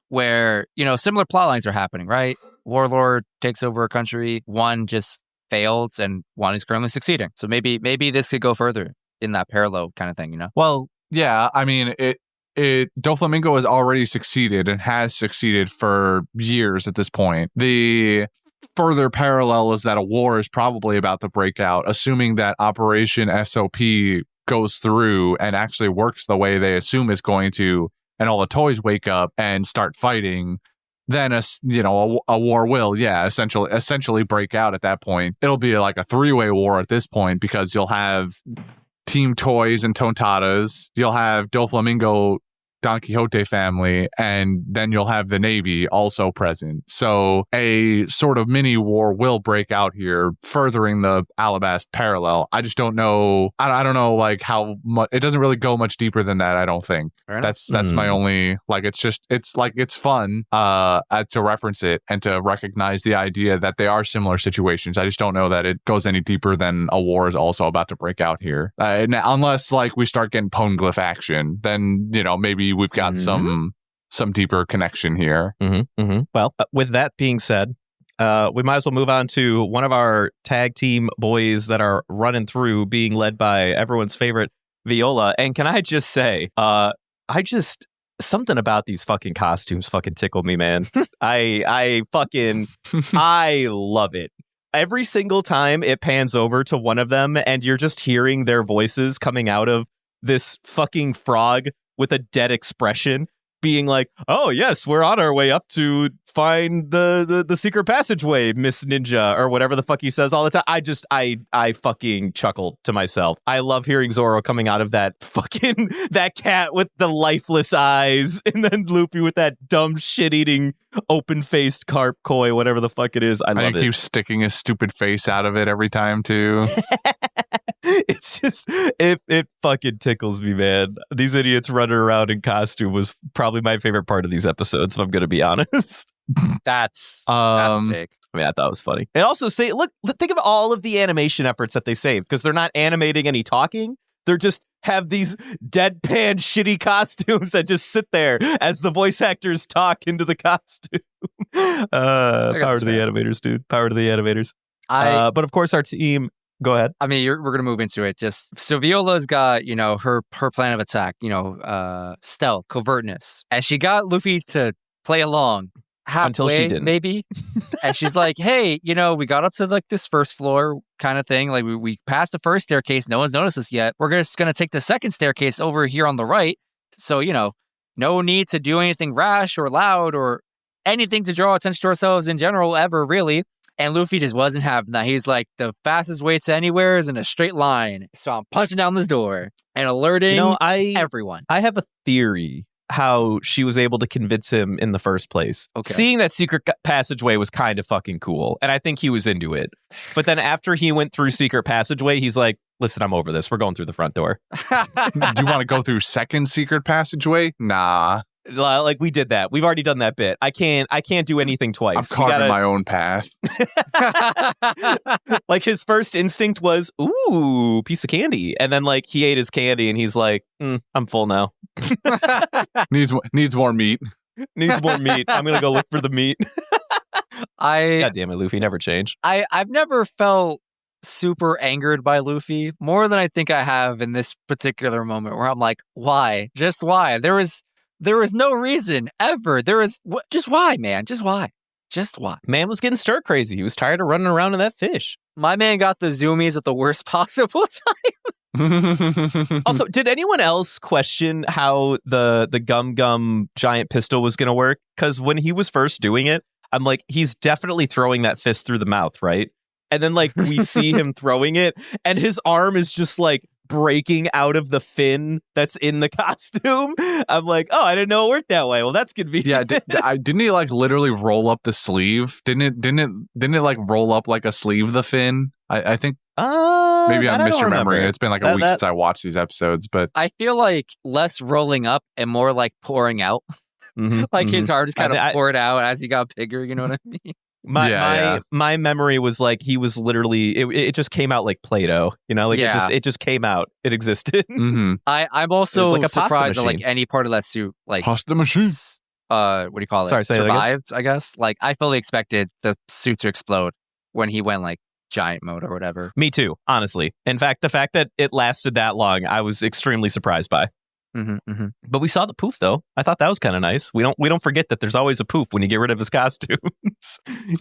Where, similar plot lines are happening, right? Warlord takes over a country. One just failed and one is currently succeeding. So maybe this could go further in that parallel kind of thing, Well, yeah, I mean, Doflamingo has already succeeded and has succeeded for years at this point. The further parallel is that a war is probably about to break out, assuming that Operation SOP goes through and actually works the way they assume it's going to, and all the toys wake up and start fighting. Then a war will, essentially break out at that point. It'll be like a 3-way war at this point because you'll have Team Toys and Tontatas. You'll have Doflamingo Don Quixote family, and then you'll have the Navy also present. So a sort of mini war will break out here, furthering the Alabast parallel. I just don't know. I don't know like how much. It doesn't really go much deeper than that, I don't think. That's my only, like, it's fun to reference it and to recognize the idea that they are similar situations. I just don't know that it goes any deeper than a war is also about to break out here. Unless like we start getting poneglyph action, then, you know, maybe we've got some deeper connection here. Well, with that being said, we might as well move on to one of our tag team boys that are running through, being led by everyone's favorite Viola. And can I just say, something about these fucking costumes fucking tickle me, man. I love it. Every single time it pans over to one of them and you're just hearing their voices coming out of this fucking frog with a dead expression, being like, oh yes, we're on our way up to find the secret passageway, Miss Ninja, or whatever the fuck he says all the time. I fucking chuckled to myself. I love hearing Zoro coming out of that fucking, that cat with the lifeless eyes, and then Luffy with that dumb shit-eating open-faced carp koi, whatever the fuck it is. I love it. And he keeps sticking his stupid face out of it every time too. It's just, it fucking tickles me, man. These idiots running around in costume was probably my favorite part of these episodes, if I'm going to be honest. That's a take. I mean, I thought it was funny. And also, think of all of the animation efforts that they saved, because they're not animating any talking. They're just have these deadpan shitty costumes that just sit there as the voice actors talk into the costume. Power to the animators, dude. Power to the animators. But of course, our team... Go ahead. I mean, we're going to move into it. So Viola's got, you know, her plan of attack, you know, stealth, covertness. And she got Luffy to play along halfway, until she didn't. Maybe. And she's like, hey, you know, we got up to like this first floor kind of thing. Like we passed the first staircase. No one's noticed us yet. We're just going to take the second staircase over here on the right. So, you know, no need to do anything rash or loud or anything to draw attention to ourselves in general ever, really. And Luffy just wasn't having that. He's like, the fastest way to anywhere is in a straight line. So I'm punching down this door and alerting everyone. I have a theory how she was able to convince him in the first place. Okay. Seeing that secret passageway was kind of fucking cool. And I think he was into it. But then after he went through secret passageway, he's like, listen, I'm over this. We're going through the front door. Do you want to go through second secret passageway? Nah. Like, we did that. We've already done that bit. I can't do anything twice. I'm carving my own path. Like, his first instinct was, ooh, piece of candy. And then, like, he ate his candy and he's like, I'm full now. Needs more meat. Needs more meat. I'm going to go look for the meat. God damn it, Luffy, never change. I've never felt super angered by Luffy, more than I think I have in this particular moment, where I'm like, why? Just why? There was no reason ever. Just why, man? Just why? Just why? Man was getting stir crazy. He was tired of running around in that fish. My man got the zoomies at the worst possible time. Also, did anyone else question how the gum giant pistol was going to work? Because when he was first doing it, I'm like, he's definitely throwing that fist through the mouth, right? And then, like, we see him throwing it, and his arm is just, like, breaking out of the fin that's in the costume. I'm like, oh, I didn't know it worked that way. Well, that's convenient. Yeah, didn't he like literally roll up the sleeve? Didn't it like roll up like a sleeve, the fin? I think maybe I'm misremembering. It's been like a week since I watched these episodes, but I feel like less rolling up and more like pouring out. Like his arm just kind of poured out as he got bigger. You know what I mean? My memory was like he was literally it just came out like Play-Doh, you know, like it just came out. It existed. I'm also like surprised that like any part of that suit, like pasta machine. What do you call it? Sorry, survived, I guess. Like I fully expected the suit to explode when he went like giant mode or whatever. Me too, honestly. In fact, the fact that it lasted that long, I was extremely surprised by. But we saw the poof though. I thought that was kind of nice. We don't forget that there's always a poof when you get rid of his costumes.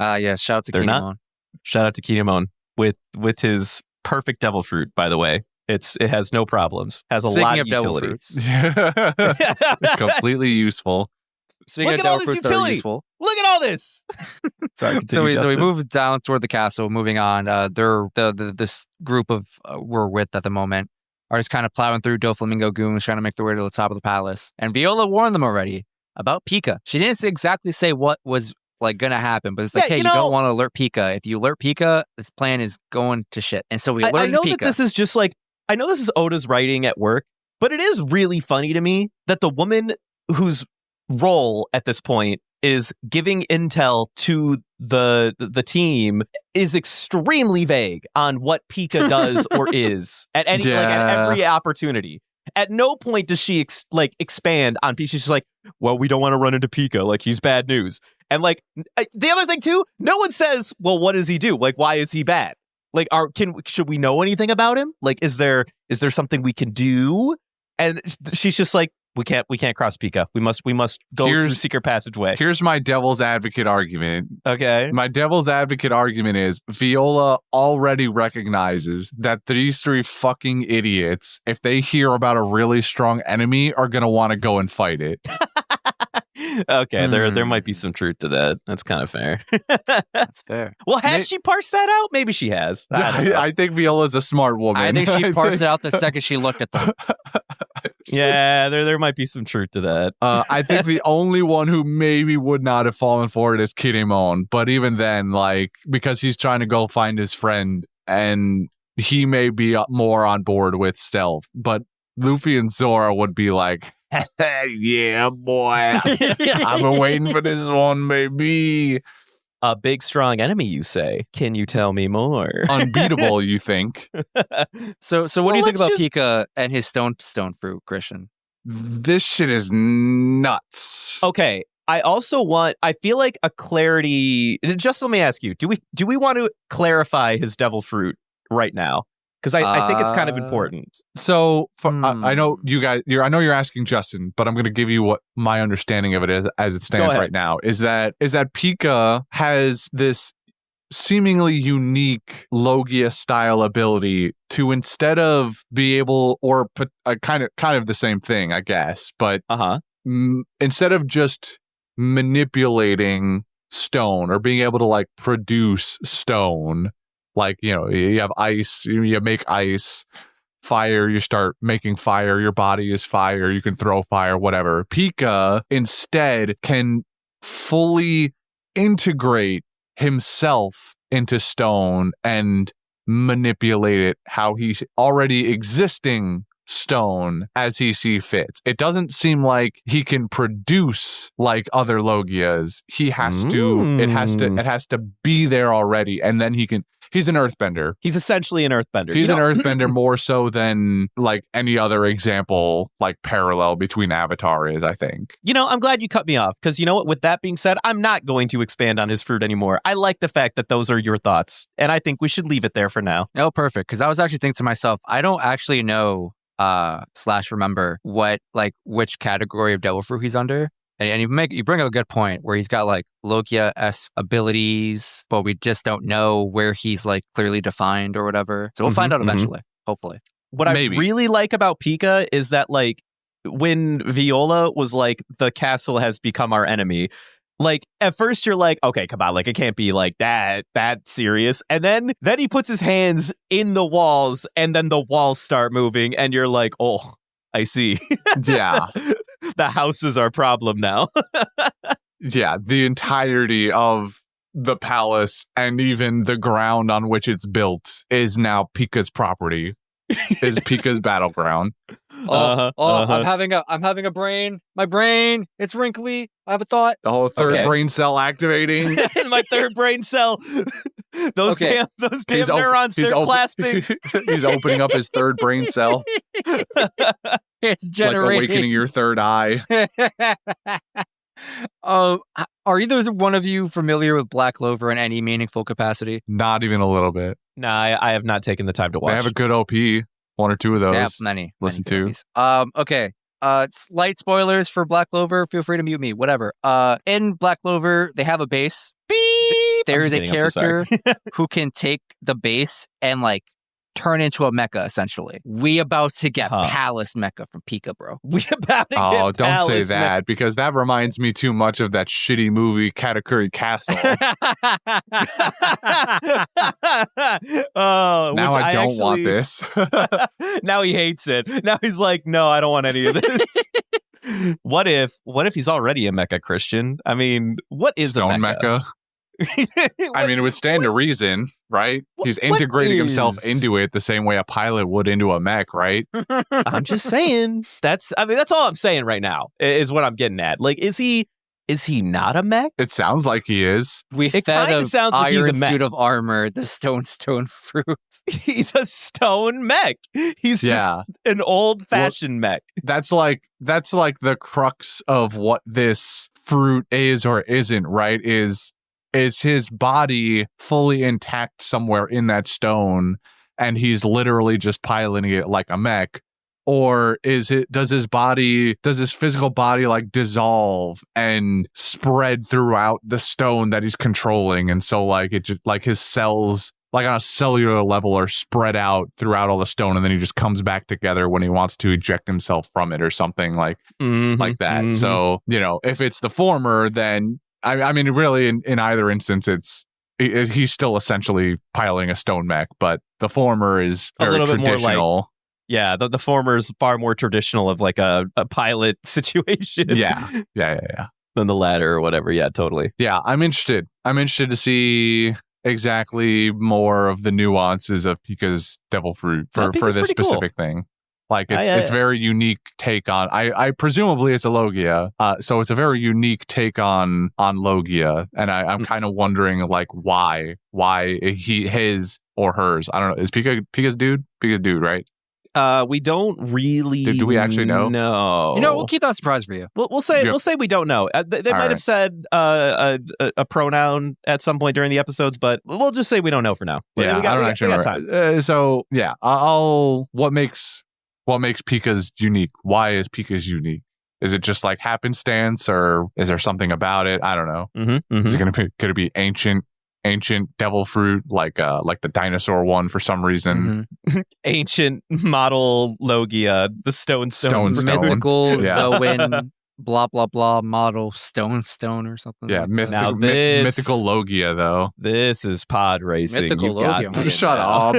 Yeah, shout out to Kinemon. Shout out to Kinemon with his perfect devil fruit, by the way. It has no problems. Has a lot of utility. It's completely useful. Look at all this utility. Look at all this. Sorry. So we move down toward the castle. Moving on. They're this group of we're with at the moment. are just kind of plowing through Doflamingo goons trying to make their way to the top of the palace. And Viola warned them already about Pika. She didn't exactly say what was like gonna happen, but it's like, hey, you don't want to alert Pika. If you alert Pika, this plan is going to shit. And so we alerted Pika. I know that this is just like, I know this is Oda's writing at work, but it is really funny to me that the woman whose role at this point is giving intel to the team is extremely vague on what Pika does or is at any like at every opportunity. At no point does she expand on Pika. She's just like, well, we don't want to run into Pika. Like, he's bad news. And like the other thing too, no one says, well, what does he do? Like, why is he bad? Like, should we know anything about him? Like, is there something we can do? And she's just like, we can't cross Pika. We must go through secret passageway. Here's my devil's advocate argument. Okay. My devil's advocate argument is Viola already recognizes that these three fucking idiots, if they hear about a really strong enemy, are going to want to go and fight it. Okay, there might be some truth to that. That's kind of fair. That's fair. Well, has she parsed that out? Maybe she has. I think Viola's a smart woman. I think she parsed it out the second she looked at them. Yeah, there might be some truth to that. I think the only one who maybe would not have fallen for it is Kinemon. But even then, like, because he's trying to go find his friend, and he may be more on board with stealth. But Luffy and Zora would be like, yeah, boy. I've been waiting for this one, baby. A big, strong enemy, you say? Can you tell me more? Unbeatable, you think? So what do you think about Pika and his stone fruit, Christian? This shit is nuts. Okay, I feel like a clarity. Just let me ask you: do we want to clarify his devil fruit right now? Because I think it's kind of important. So I know you guys. I know you're asking Justin, but I'm going to give you what my understanding of it is as it stands right now. Is that Pika has this seemingly unique Logia style ability to, instead of be able, or kind of the same thing, I guess, but instead of just manipulating stone or being able to like produce stone. Like, you know, you have ice, you make ice, fire, you start making fire, your body is fire, you can throw fire, whatever. Pika instead can fully integrate himself into stone and manipulate it how he's already existing stone as he sees fits. It doesn't seem like he can produce like other Logias. He has to, it has to be there already, and then he's an earthbender. He's essentially an earthbender. He's an earthbender more so than like any other example, like parallel between Avatar is, I think. You know, I'm glad you cut me off, because you know what, with that being said, I'm not going to expand on his fruit anymore. I like the fact that those are your thoughts, and I think we should leave it there for now. Oh, perfect. Because I was actually thinking to myself, I don't actually know / remember which category of devil fruit he's under. And you bring up a good point where he's got like Logia-esque abilities, but we just don't know where he's like clearly defined or whatever. So we'll find out eventually, hopefully. What I really like about Pika is that like when Viola was like, the castle has become our enemy, like at first you're like, okay, come on, like it can't be like that serious. And then he puts his hands in the walls, and then the walls start moving, and you're like, oh, I see. Yeah. The house is our problem now. Yeah, the entirety of the palace and even the ground on which it's built is now Pika's property. Is Pika's battleground. I'm having a brain. My brain, it's wrinkly. I have a thought. The whole third brain cell activating. My third brain cell. Those damn neurons, they're clasping. He's opening up his third brain cell. It's generating. Like awakening your third eye. Are either one of you familiar with Black Clover in any meaningful capacity? Not even a little bit. No, I have not taken the time to watch. They have a good OP. One or two of those. They have many. Listen to. Okay. Slight spoilers for Black Clover. Feel free to mute me. Whatever. In Black Clover, they have a base. Beep. There is a character who can take the base and like turn into a mecha, essentially. We about to get Huh. Palace Mecha from Pika, bro. We about to Oh, get don't say Palace that because that reminds me too much of that shitty movie Katakuri Castle. Oh, Now which I don't want actually- this. Now he hates it. Now he's like, no, I don't want any of this. What if he's already a mecha Christian? I mean, what is Stone a mecha? I mean, it would stand to reason, right? He's what integrating himself is- into it the same way a pilot would into a mech, right? I'm just saying. That's all I'm saying right now is what I'm getting at. Like, is he not a mech? It sounds like he is. We It fed kinda a sounds like he's a iron mech. suit of armor, the stone fruit. He's a stone mech. He's Yeah. just an old-fashioned mech. That's like the crux of what this fruit is or isn't, right? Is his body fully intact somewhere in that stone and he's literally just piloting it like a mech? Or does his physical body like dissolve and spread throughout the stone that he's controlling? And so like it just like his cells like on a cellular level are spread out throughout all the stone, and then he just comes back together when he wants to eject himself from it or something like that. So, if it's the former, then I mean, really in either instance, he's still essentially piloting a stone mech, but the former is A very little bit more like- traditional. Yeah, the former is far more traditional of like a pilot situation. Yeah. Than the latter or whatever. Yeah, totally. Yeah, I'm interested. I'm interested to see exactly more of the nuances of Pika's devil fruit for Pika's this pretty cool. specific thing. Like it's very unique take on. I presumably it's a Logia, so it's a very unique take on Logia, and I'm kind of wondering like why his or hers. I don't know. Is Pika's dude? Pika's dude, right? We don't really. Do we actually know? No. We'll keep that surprise for you. We'll say Yep. we'll say we don't know. They All might have right. said a pronoun at some point during the episodes, but we'll just say we don't know for now. Yeah, we got, I don't we actually got remember. time. So yeah, I'll. What makes Pika's unique? Why is Pika's unique? Is it just like happenstance, or is there something about it? I don't know. Mm-hmm, Is it could it be ancient devil fruit like the dinosaur one for some reason? Ancient model Logia, the stone. Stone. Mythical Yeah. Zoan, blah, blah, blah, model stone or something. Yeah, like Now mythical, this- mythical Logia though. This is pod racing. Mythical You've got Logia. me Shut now. up.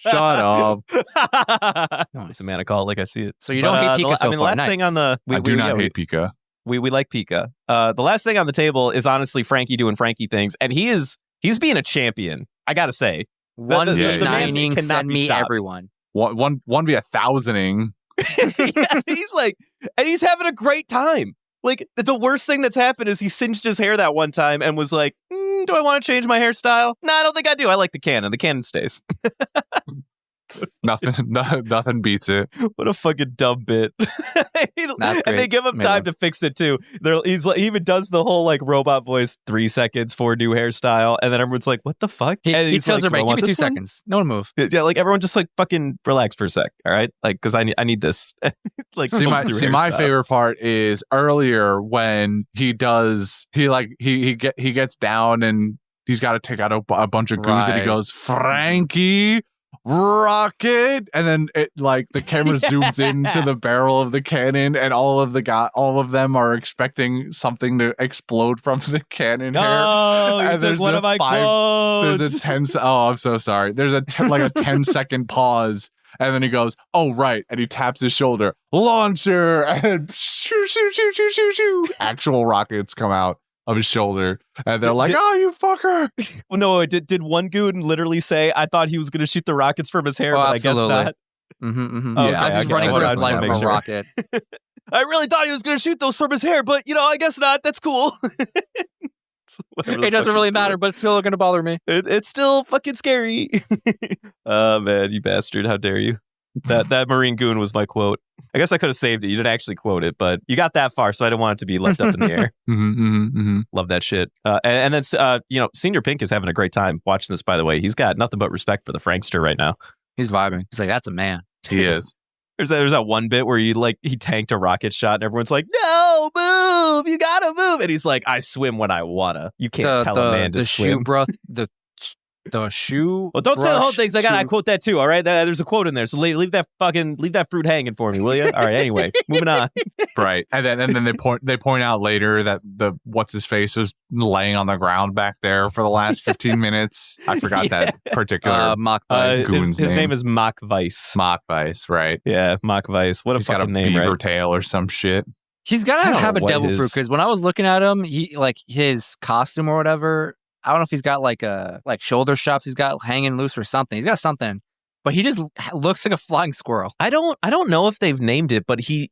Shut up. that. It's a man, I call it like I see it. So you don't hate Pika so the far. last Nice. thing on the I do not hate Pika. we like Pika. The last thing on the table is honestly Frankie doing Frankie things, and he's being a champion. I gotta say, One the man nining, cannot send be me stopped. everyone. One be 1,000ing. Yeah, he's like, and he's having a great time. Like the worst thing that's happened is he singed his hair that one time and was like, do I want to change my hairstyle? No, I don't think I do. I like the canon. The canon stays. Nothing beats it. What a fucking dumb bit. That's And they great. give him It's time amazing. to fix it too. He's like, he even does the whole like robot voice, 3 seconds for a new hairstyle, and then everyone's like, "What the fuck?" He and he's tells like, her, "Do I "Give want me 2 this one?" seconds. No one move." Yeah, like everyone just like fucking relax for a sec, all right? Like because I need this. Like See my hairstyles. favorite part is earlier when he gets down and he's got to take out a bunch of goons and he Right. goes, Frankie rocket, and then it like the camera zooms into the barrel of the cannon and all of them are expecting something to explode from the cannon here. No, you And took there's one a of my There's quotes. a 10 I'm so sorry. There's a 10-second pause. And then he goes, "Oh, right." And he taps his shoulder, launcher, and shoo, shoo, shoo, shoo, shoo, shoo. Actual rockets come out of his shoulder. And they're like, "Oh, you fucker." Well, no, did one goon literally say, "I thought he was going to shoot the rockets from his hair, Oh, but I guess absolutely. not." Mm-hmm. Okay, As he's okay, running I for just his wanted life to from make a sure. rocket. I really thought he was going to shoot those from his hair, but I guess not. That's cool. Whatever the It doesn't fuck really he's matter, doing. but it's still going to bother me. It's still fucking scary. Oh man, you bastard! How dare you? That Marine goon was my quote. I guess I could have saved it. You didn't actually quote it, but you got that far, so I didn't want it to be left up in the air. Love that shit. And then Senior Pink is having a great time watching this. By the way, he's got nothing but respect for the Frankster right now. He's vibing. He's like, "That's a man." He is. There's that one bit where he tanked a rocket shot and everyone's like, "No, move! You gotta move!" And he's like, "I swim when I wanna. You can't tell a man to the swim." shoe breath, the The shoe. Well, don't say the whole brush thing. 'Cause I shoe- quote that too. All right, there's a quote in there. So leave that fruit hanging for me, will you? All right. Anyway, moving on. Right. And then they point out later that the what's his face was laying on the ground back there for the last 15 minutes. I forgot that particular Mock Vice. goon's his name name is Mock Vice. Mock Vice, right? Yeah, Mock Vice. What a He's got a fucking name, beaver right? tail or some shit. He's got I to don't have know a what devil his- fruit because when I was looking at him, he like his costume or whatever. I don't know if he's got like shoulder straps he's got hanging loose or something. He's got something, but he just looks like a flying squirrel. I don't know if they've named it, but he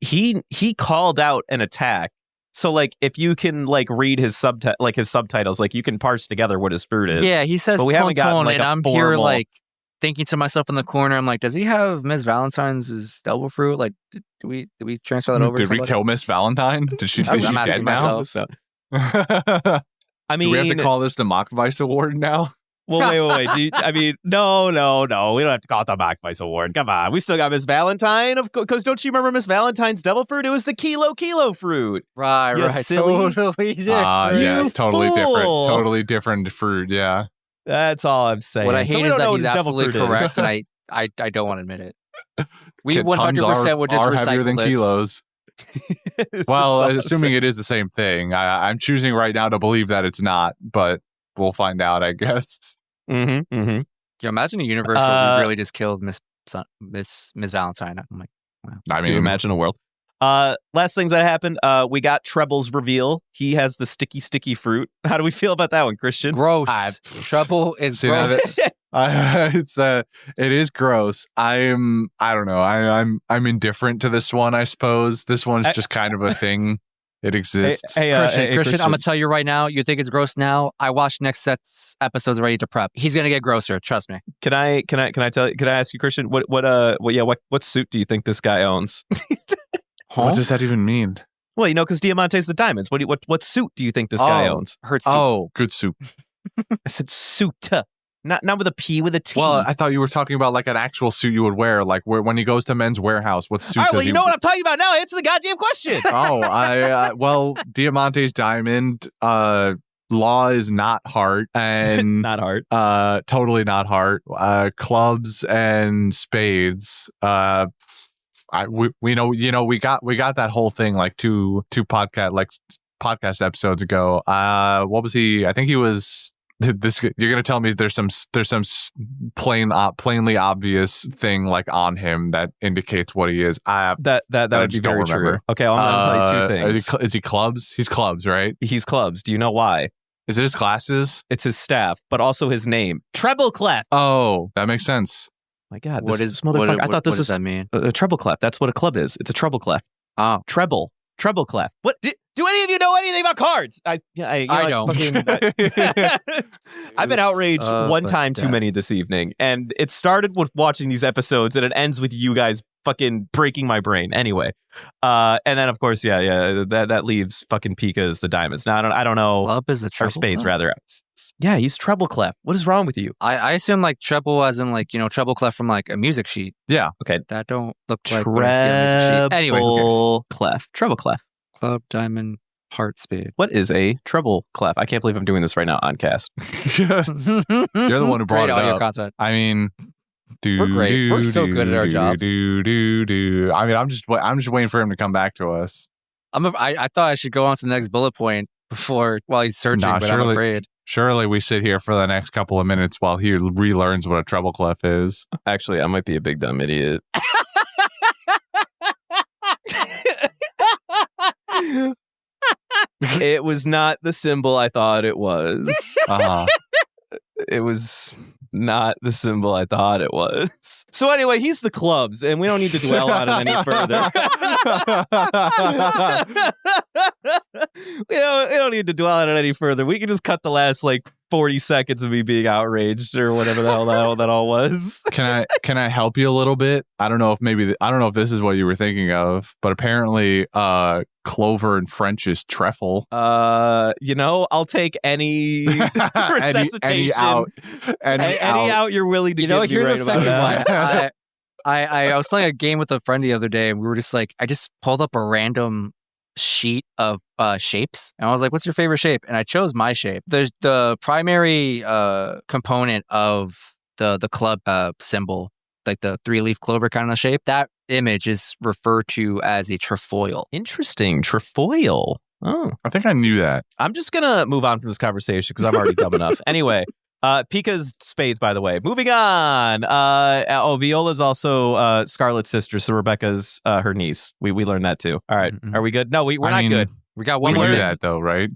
called out an attack. So like if you can like read his subtitles, like you can parse together what his fruit is. Yeah, he says But we tone, haven't gotten, tone, like, and a I'm here formal- like thinking to myself in the corner. I'm like, does he have Miss Valentine's devil fruit? Like, do we transfer that over? Did to we somebody? kill Miss Valentine? Did she I'm dead asking now? myself. I Do mean, we have to call this the Mock Vice Award now? well, wait. No. We don't have to call it the Mock Vice Award. Come on, we still got Miss Valentine, because don't you remember Miss Valentine's devil fruit? It was the kilo fruit. Right, You right, silly- totally different. Yeah, it's totally different. fool. Totally different fruit. Yeah. That's all I'm saying. What I So hate we is don't know that what he's his devil absolutely fruit is. correct, and I don't want to admit it. We Tons 100% would just are heavier recycle than this. kilos. That's Well, all I'm assuming saying. it is the same thing. I'm choosing right now to believe that it's not, but we'll find out, I guess. Mm-hmm. Can you imagine a universe where we really just killed Miss Valentine? I'm like, I Do you mean, imagine a world? Last things that happened. We got Treble's reveal. He has the sticky fruit. How do we feel about that one, Christian? gross. Trouble is See, now gross. it is gross. I don't know. I'm indifferent to this one, I suppose. This one's just kind of a thing. It exists. Christian, I'm gonna tell you right now. You think it's gross now? I watched next set's episodes ready to prep. He's gonna get grosser. Trust me. Can I ask you, Christian? What suit do you think this guy owns? What does that even mean? Well, because Diamante's the diamonds. What suit do you think this guy owns? Hurts. Oh, good soup. I said suit, not with a P, with a T. Well, I thought you were talking about like an actual suit you would wear, like when he goes to Men's Warehouse. What suit all right, does well, he? you know what I'm talking about now. Answer the goddamn question. Well, Diamante's diamond. Law is not heart, and Not hard. totally not heart. Clubs and spades. We know, we got that whole thing like two podcast episodes ago. What was he? I think he was this. You're gonna tell me there's some plainly obvious thing like on him that indicates what he is. That would be just don't very true. remember. Okay, well, I'm going to tell you two things. Is he clubs? He's clubs, right? He's clubs. Do you know why? Is it his glasses? It's his staff, but also his name, Treble Clef. Oh, that makes sense. My God, What this is? motherfucker? I thought this what does was that mean? a treble clef. That's what a club is. It's a treble clef. Oh, Treble clef. What? Do any of you know anything about cards? I don't. I've been outraged one but time too that- many this evening, and it started with watching these episodes, and it ends with you guys fucking breaking my brain. Anyway, and then of course, that leaves fucking Pika as the diamonds. Now I don't know, club is the or treble. spades clef? rather. Yeah, he's treble clef. What is wrong with you? I assume like treble as in like treble clef from like a music sheet. Yeah. Okay, That don't look like what I see on a music sheet. Anyway, who cares? treble clef. Treble clef. Club, diamond, heart, spade. What is a treble clef? I can't believe I'm doing this right now on cast. You're the one who brought Great it audio up. content. I mean, We're great. We're so good at our jobs. I mean, I'm just waiting for him to come back to us. I thought I should go on to the next bullet point while he's searching, Nah, but I'm surely- afraid. Surely we sit here for the next couple of minutes while he relearns what a treble clef is. Actually, I might be a big dumb idiot. It was not the symbol I thought it was. Uh-huh. It was not the symbol I thought it was. So anyway, he's the clubs, and we don't need to dwell on it any further. we don't need to dwell on it any further. We can just cut the last 40 seconds of me being outraged or whatever the hell that all was. Can I help you a little bit? I don't know if this is what you were thinking of, but apparently clover in French is trèfle. I'll take any resuscitation. any out. Any out you're willing to give me Here's right the about second that. one. I was playing a game with a friend the other day, and we were just like, I just pulled up a random sheet of shapes, and I was like, "What's your favorite shape?" And I chose my shape. There's the primary component of the club symbol, like the 3-leaf clover kind of shape. That image is referred to as a trefoil. Interesting. Trefoil. Oh, I think I knew that. I'm just gonna move on from this conversation because I'm already dumb enough. Anyway, Pika's spades, by the way. Moving on. Viola's also Scarlet's sister, so Rebecca's her niece. We learned that too. All right, Are we good? No, we're not good. We got We one more. knew that though, right?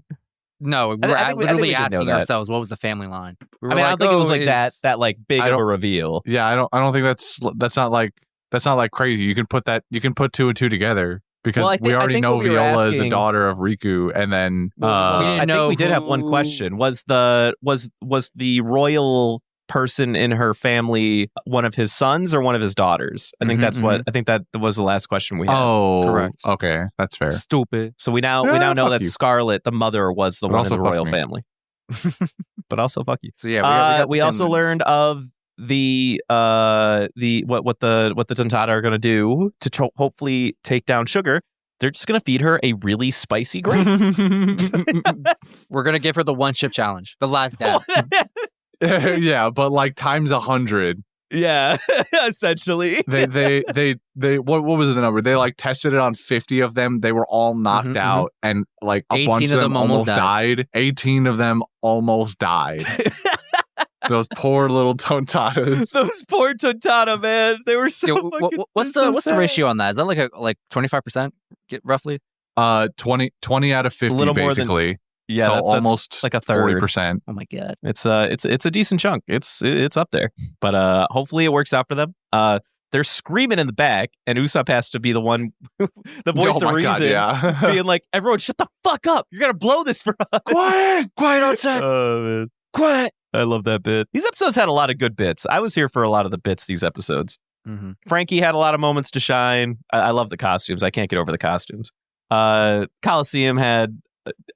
No, we were I think we literally did know asking that. ourselves what was the family line. We were I don't think it was like is- that like big I of a don't- reveal. Yeah, I don't think that's not like crazy. You can put 2 and 2 together because Well, we already think know what we were Viola is a asking- daughter of Riku, and then we didn't I know think we did have one who- question. Was the royal person in her family one of his sons or one of his daughters? I think Mhm, that's what I think that was the last question we had. oh, Correct. Okay, that's fair. Stupid. So we now Yeah, know fuck that you. Scarlet, the mother, was the But one in also the fuck royal me. family. But also fuck you. So yeah, We also learned of the what the Tontata are going to do to hopefully take down Sugar. They're just going to feed her a really spicy grape. we're gonna give her the one chip challenge, the last dab. Yeah, but like times 100. Yeah, essentially. They what was the number? They like tested it on 50 of them. They were all knocked Mhm, out, and like a 18 bunch of them almost died. died. 18 of them almost died. Those poor little Tontatas. Those poor Tontata, man. They were so Yo, fucking. what's they're so the sad. ratio on that? Is that like 25%? Roughly? 20 out of 50 A little more than- basically. Yeah, so that's almost like a third. 40%. Oh my god. It's a decent chunk. It's up there, but hopefully it works out for them. They're screaming in the back, and Usopp has to be the one, the voice Oh of my reason, God, yeah. being like, "Everyone, shut the fuck up! You're gonna blow this for us." Quiet outside. Oh man, Quiet. I love that bit. These episodes had a lot of good bits. I was here for a lot of the bits. These episodes. Mm-hmm. Frankie had a lot of moments to shine. I love the costumes. I can't get over the costumes. Coliseum had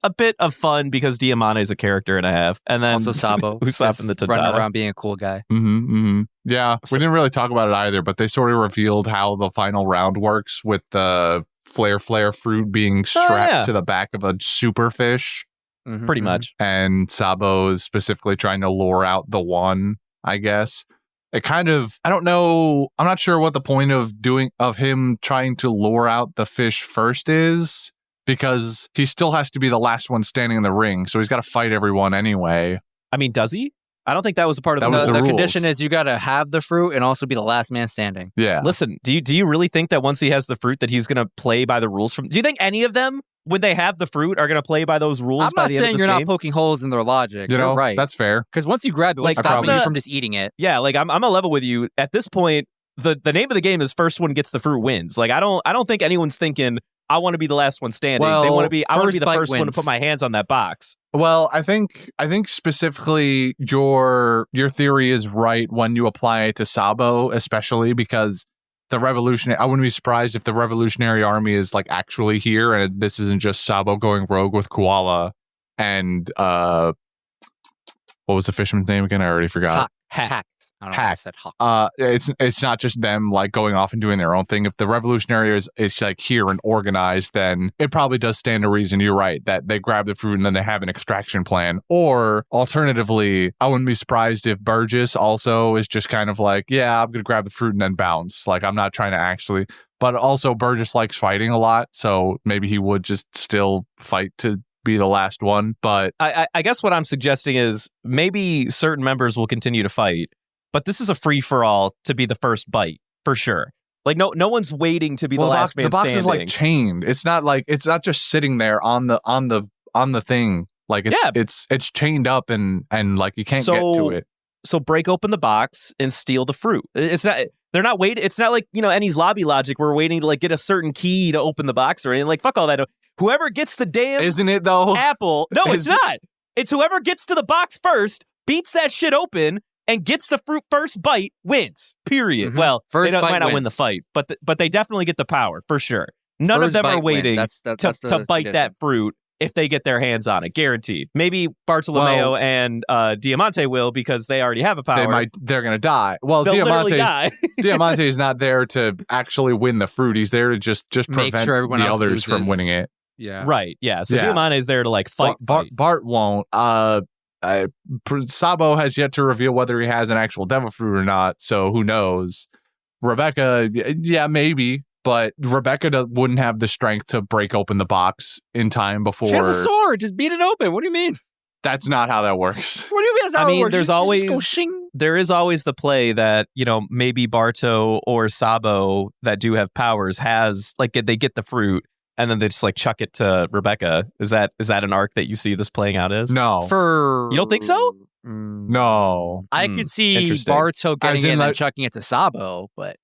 a bit of fun because Diamante is a character and a half, and then Also Sabo. Usopp and the just running Tontata. around being a cool guy. Yeah, we didn't really talk about it either, but they sort of revealed how the final round works with the flare fruit being strapped yeah. to the back of a super fish, Mhm, Pretty mhm. much. and Sabo is specifically trying to lure out the one, I guess. It kind of, I don't know, I'm not sure what the point of him trying to lure out the fish first is, because he still has to be the last one standing in the ring, so he's got to fight everyone anyway. I mean, does he? I don't think that was a part of That the was The the rules. condition is you gotta have the fruit and also be the last man standing. Yeah. Listen, do you really think that once he has the fruit that he's going to play by the rules from? Do you think any of them, when they have the fruit, are going to play by those rules I'm by not the end of saying this you're game? not poking holes in their logic. You know, You're right. that's fair. Because once you grab it, Like, what's stopping you I'm from just eating it? Yeah, like I'm a level with you. At this point, the name of the game is first one gets the fruit wins. Like I don't think anyone's thinking I want to be the last one standing. Well, I want to be first the bite first one to wins. put my hands on that box. Well, I think specifically your theory is right when you apply it to Sabo, especially because the revolutionary. I wouldn't be surprised if the Revolutionary Army is like actually here, and this isn't just Sabo going rogue with Koala and what was the fisherman's name again? I already forgot. Hacked. I don't know why I Hacked. said hawk. It's not just them like going off and doing their own thing. If the revolutionary is like here and organized, then it probably does stand to reason. You're right that they grab the fruit and then they have an extraction plan. Or alternatively, I wouldn't be surprised if Burgess also is just kind of like, yeah, I'm gonna grab the fruit and then bounce. Like I'm not trying to actually. But also Burgess likes fighting a lot, so maybe he would just still fight to be the last one. But I guess what I'm suggesting is maybe certain members will continue to fight, but this is a free for all to be the first bite for sure. Like no one's waiting to be the last man the box standing. is like chained. It's not just sitting there on the thing. Like it's chained up and like you can't get to it. So break open the box and steal the fruit. It's not. They're not waiting. It's not like Ennie's lobby logic. We're waiting to like get a certain key to open the box or anything. Like fuck all that. Whoever gets the damn Isn't it though? apple. No, it's not. It's whoever gets to the box first, beats that shit open, and gets the fruit first bite wins. Period. Mhm. Well, First they bite might not win the wins. fight, but they definitely get the power for sure. None of First them bite are waiting wins. That's to the bite condition. that fruit if they get their hands on it, guaranteed. Maybe Bartolomeo and Diamante will because they already have a power. They're gonna die. Well, They'll literally Diamante's die. Diamante is not there to actually win the fruit. He's there to just Make prevent sure everyone the else others from loses. winning it. Yeah. Right. Yeah. So Yeah. Diamante is there to like fight. Bart won't. Sabo has yet to reveal whether he has an actual devil fruit or not, so who knows? Rebecca, yeah, maybe, but Rebecca wouldn't have the strength to break open the box in time before. She has a sword. Just beat it open. What do you mean? That's not how that works. What do you mean? That's how it works? There is always the play that, maybe Barto or Sabo that do have powers has, like, they get the fruit and then they just, like, chuck it to Rebecca. Is that an arc that you see this playing out as? No. You don't think so? No. I could see Barto getting it and then chucking it to Sabo, but,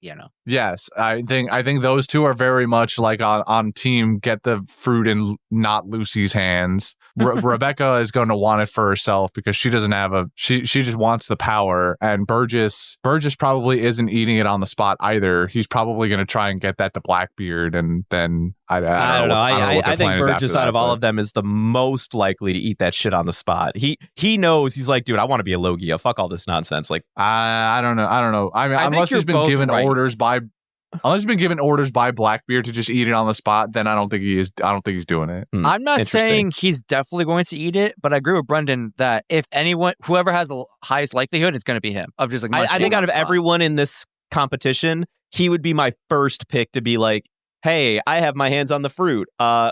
Yes, I think those two are very much like on team get the fruit in not Lucy's hands. Rebecca is going to want it for herself because she doesn't have she just wants the power, and Burgass probably isn't eating it on the spot either. He's probably going to try and get that to Blackbeard, and then I don't know. I think Burgass out of all of them is the most likely to eat that shit on the spot. He knows. He's like, dude, I want to be a Logia. Fuck all this nonsense. Like, I don't know. I mean, unless he's been given orders by Blackbeard to just eat it on the spot, then I don't think he is. I don't think he's doing it. I'm not saying he's definitely going to eat it, but I agree with Brendan that if whoever has the highest likelihood, it's going to be him. Of just like, I think out of everyone in this competition, he would be my first pick to be like, hey, I have my hands on the fruit. Nom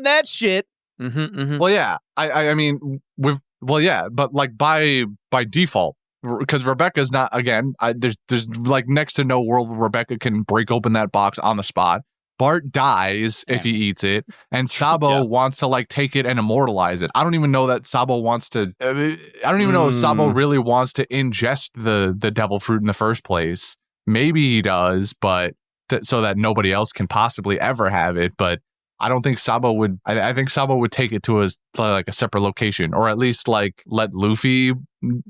that shit. Well, yeah. I mean, but like by default. Because Rebecca's not, again, there's like next to no world where Rebecca can break open that box on the spot. Bart dies if he eats it, and Sabo wants to like take it and immortalize it. I don't even know that Sabo wants to. I don't even know if Sabo really wants to ingest the devil fruit in the first place. Maybe he does, but so that nobody else can possibly ever have it. But I don't think Sabo would. I think Sabo would take it to like a separate location, or at least like let Luffy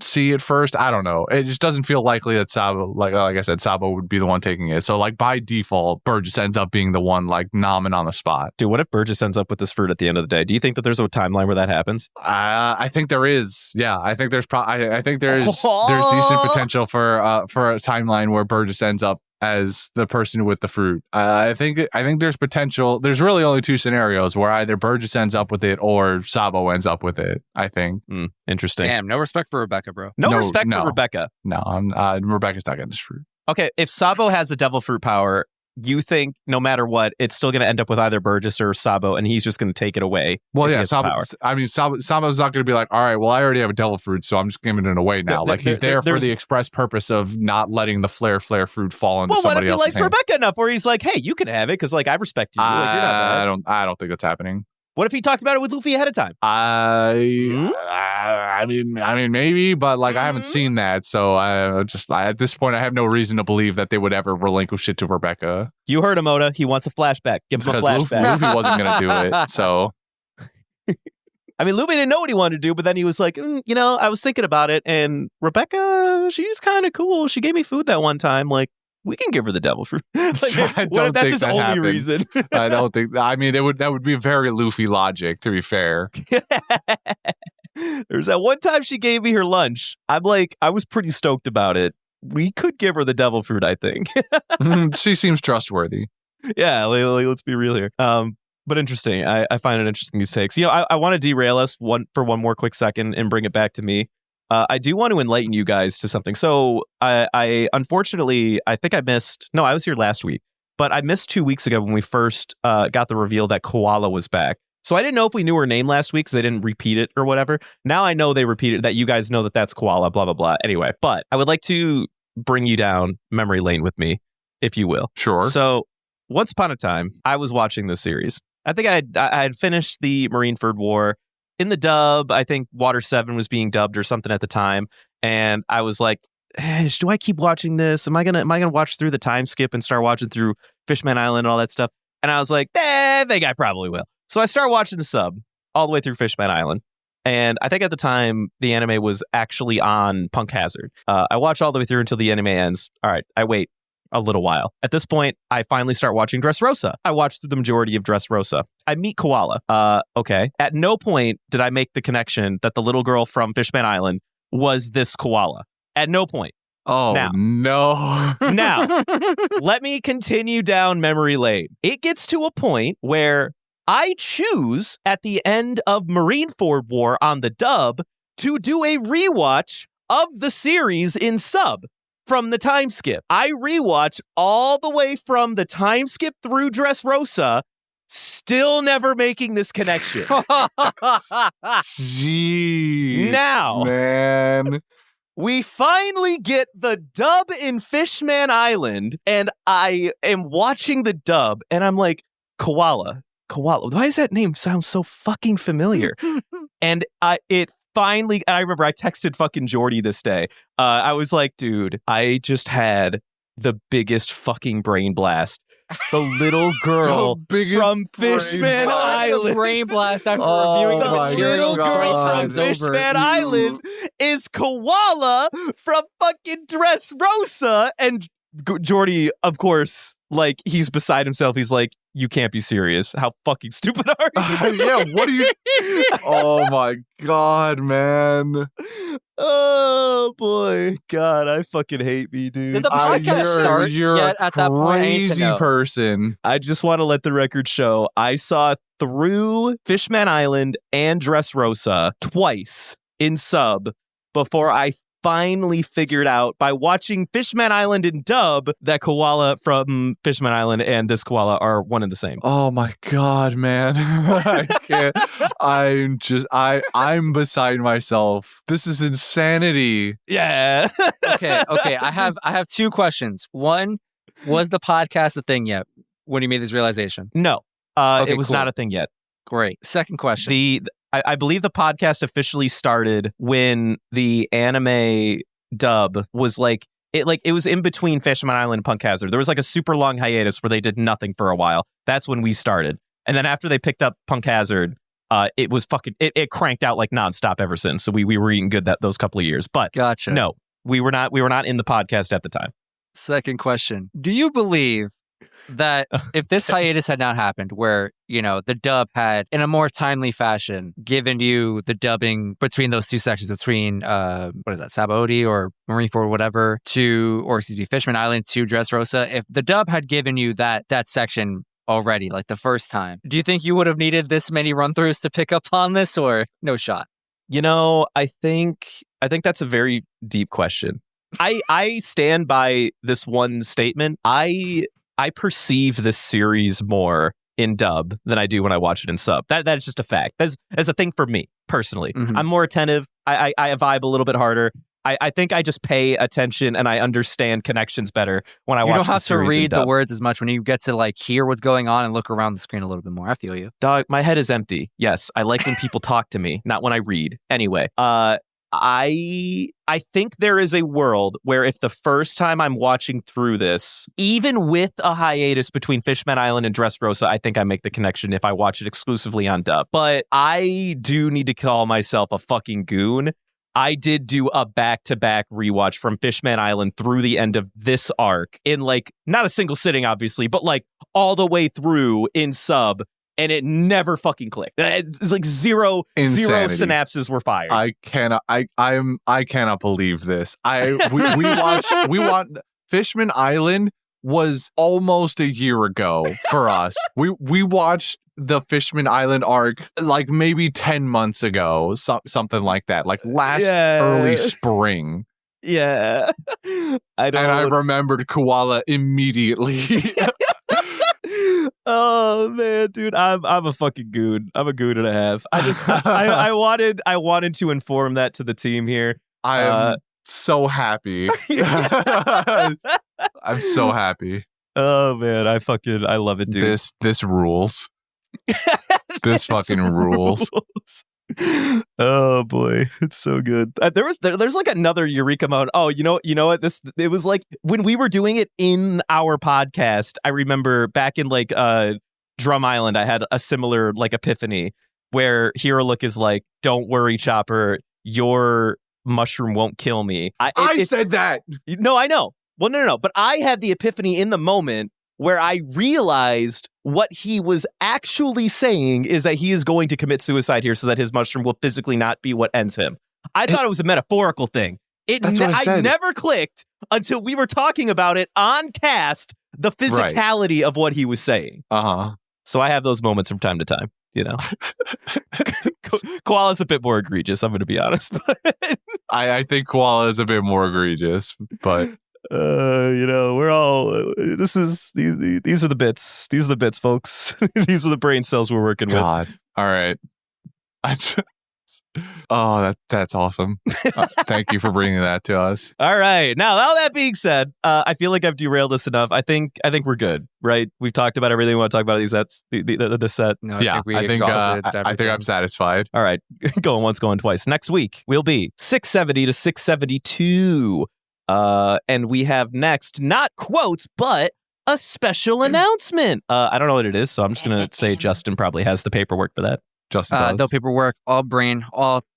see it first. I don't know. It just doesn't feel likely that Sabo, like I said, Sabo would be the one taking it. So like by default, Burgess ends up being the one like nomming on the spot. Dude, what if Burgess ends up with this fruit at the end of the day? Do you think that there's a timeline where that happens? I think there is. Yeah, I think there's I think there's decent potential for a timeline where Burgess ends up as the person with the fruit. I think there's potential. There's really only two scenarios where either Burgess ends up with it or Sabo ends up with it, I think. Interesting. Damn, no respect for Rebecca, bro. No respect for Rebecca. No, Rebecca's not getting this fruit. Okay, if Sabo has the devil fruit power, you think no matter what, it's still going to end up with either Burgess or Sabo, and he's just going to take it away. Well, yeah, Sabo's not going to be like, all right, well, I already have a devil fruit, so I'm just giving it away now. He's there for the express purpose of not letting the flare fruit fall into somebody else's hands. Well, what if he likes Rebecca enough where he's like, hey, you can have it because, like, I respect you. You're not bad. I don't think that's happening. What if he talked about it with Luffy ahead of time? I mean, maybe, but like I haven't seen that, so at this point, I have no reason to believe that they would ever relinquish it to Rebecca. You heard him, Oda. He wants a flashback. Give him a flashback. Luffy wasn't going to do it, so. I mean, Luffy didn't know what he wanted to do, but then he was like, I was thinking about it, and Rebecca, she's kind of cool. She gave me food that one time. Like, we can give her the devil fruit. That's his only reason. I don't think. I mean, that would be very Luffy logic, to be fair. There's that one time she gave me her lunch. I'm like, I was pretty stoked about it. We could give her the devil fruit, I think. She seems trustworthy. Yeah, let's be real here. But interesting. I find it interesting, these takes. I want to derail us for one more quick second and bring it back to me. I do want to enlighten you guys to something. So I unfortunately, I think I missed. No, I was here last week, but I missed 2 weeks ago when we first got the reveal that Koala was back. So I didn't know if we knew her name last week because they didn't repeat it or whatever. Now I know they repeated that. You guys know that that's Koala, blah, blah, blah. Anyway, but I would like to bring you down memory lane with me, if you will. Sure. So once upon a time, I was watching this series. I think I had finished the Marineford War. In the dub, I think Water 7 was being dubbed or something at the time. And I was like, do I keep watching this? Am I gonna watch through the time skip and start watching through Fishman Island and all that stuff? And I was like, I think I probably will. So I started watching the sub all the way through Fishman Island. And I think at the time, the anime was actually on Punk Hazard. I watched all the way through until the anime ends. All right, I wait a little while. At this point, I finally start watching Dressrosa. I watched through the majority of Dressrosa. I meet Koala. Okay. At no point did I make the connection that the little girl from Fishman Island was this Koala. At no point. Oh, no. Now, let me continue down memory lane. It gets to a point where I choose at the end of Marineford War on the dub to do a rewatch of the series in sub from the time skip. I rewatch all the way from the time skip through Dressrosa, still never making this connection. Jeez, Now, man. we finally get the dub in Fishman Island, and I am watching the dub, and I'm like, Koala. Why does that name sound so fucking familiar? And it finally, I remember I texted fucking Jordy this day. I was like, dude, I just had the biggest fucking brain blast. The little girl from Fishman Island. Brain blast after reviewing the little girl from Fishman Island is Koala from fucking Dressrosa. And Jordy, of course, like, he's beside himself. He's like, you can't be serious. How fucking stupid are you? Yeah, what are you? Oh my God, man. Oh boy. God, I fucking hate me, dude. Did the podcast start you're yet at that point? crazy person. I just want to let the record show I saw through Fishman Island and Dressrosa twice in sub before I finally figured out by watching Fishman Island in dub that Koala from Fishman Island and this Koala are one and the same. Oh my God, man. I can't. I'm beside myself. This is insanity. Yeah. Okay. I have two questions. One, was the podcast a thing yet when you made this realization? No, Okay, it was cool. not a thing yet. Great. Second question. I believe the podcast officially started when the anime dub was it was in between Fishman Island and Punk Hazard. There was like a super long hiatus where they did nothing for a while. That's when we started. And then after they picked up Punk Hazard, it was it cranked out like nonstop ever since. So we were eating good those couple of years. But Gotcha. no, we were not in the podcast at the time. Second question. Do you believe that if this hiatus had not happened, where, the dub had, in a more timely fashion, given you the dubbing between those two sections, between, Sabaody or Marineford, whatever, Fishman Island to Dressrosa, if the dub had given you that section already, like the first time, do you think you would have needed this many run-throughs to pick up on this, or no shot? I think that's a very deep question. I stand by this one statement. I perceive this series more in dub than I do when I watch it in sub. That is just a fact. That's a thing for me personally. Mm-hmm. I'm more attentive. I vibe a little bit harder. I think I just pay attention and I understand connections better when I watch. You don't have the to series in read the dub. words as much when you get to hear what's going on and look around the screen a little bit more. I feel you. Dog, my head is empty. Yes, I like when people talk to me, not when I read. Anyway, I think there is a world where if the first time I'm watching through this, even with a hiatus between Fishman Island and Dressrosa, I think I make the connection if I watch it exclusively on dub. But I do need to call myself a fucking goon. I did do a back-to-back rewatch from Fishman Island through the end of this arc in not a single sitting, obviously, but all the way through in sub. And it never fucking clicked. It's like zero synapses were fired. I cannot believe this. We watched Fishman Island was almost a year ago for us. We watched the Fishman Island arc maybe 10 months ago, something like that, last early spring. Yeah. I remembered Koala immediately. Oh man, dude, I'm a fucking goon. I'm a goon and a half. I wanted to inform that to the team here. I am so happy. I'm so happy. Oh man, I love it, dude. This rules. This fucking rules. Oh boy, it's so good. There's another eureka moment. Oh, you know what? It was when we were doing it in our podcast. I remember back in Drum Island, I had a similar epiphany where Hero Look is like, "Don't worry, Chopper, your mushroom won't kill me." I said that. No, I know. Well, no. But I had the epiphany in the moment where I realized what he was actually saying is that he is going to commit suicide here so that his mushroom will physically not be what ends him. I thought it was a metaphorical thing. That's what I said. I never clicked until we were talking about it on cast, the physicality of what he was saying. Uh-huh. So I have those moments from time to time, you know. Koala's a bit more egregious, I'm going to be honest. But I think Koala is a bit more egregious, but you know, we're all these are the bits. These are the bits, folks. These are the brain cells we're working God. All right. That's awesome. Thank you for bringing that to us. All right. Now, all that being said, I feel like I've derailed us enough. I think we're good, right? We've talked about everything we want to talk about. These sets, the set. No, I think I'm satisfied. All right, going once, going twice. Next week we'll be 670 to 672, and we have next not quotes but a special announcement. I don't know what it is, so I'm just gonna say Justin probably has the paperwork for that. Justin does. No paperwork, all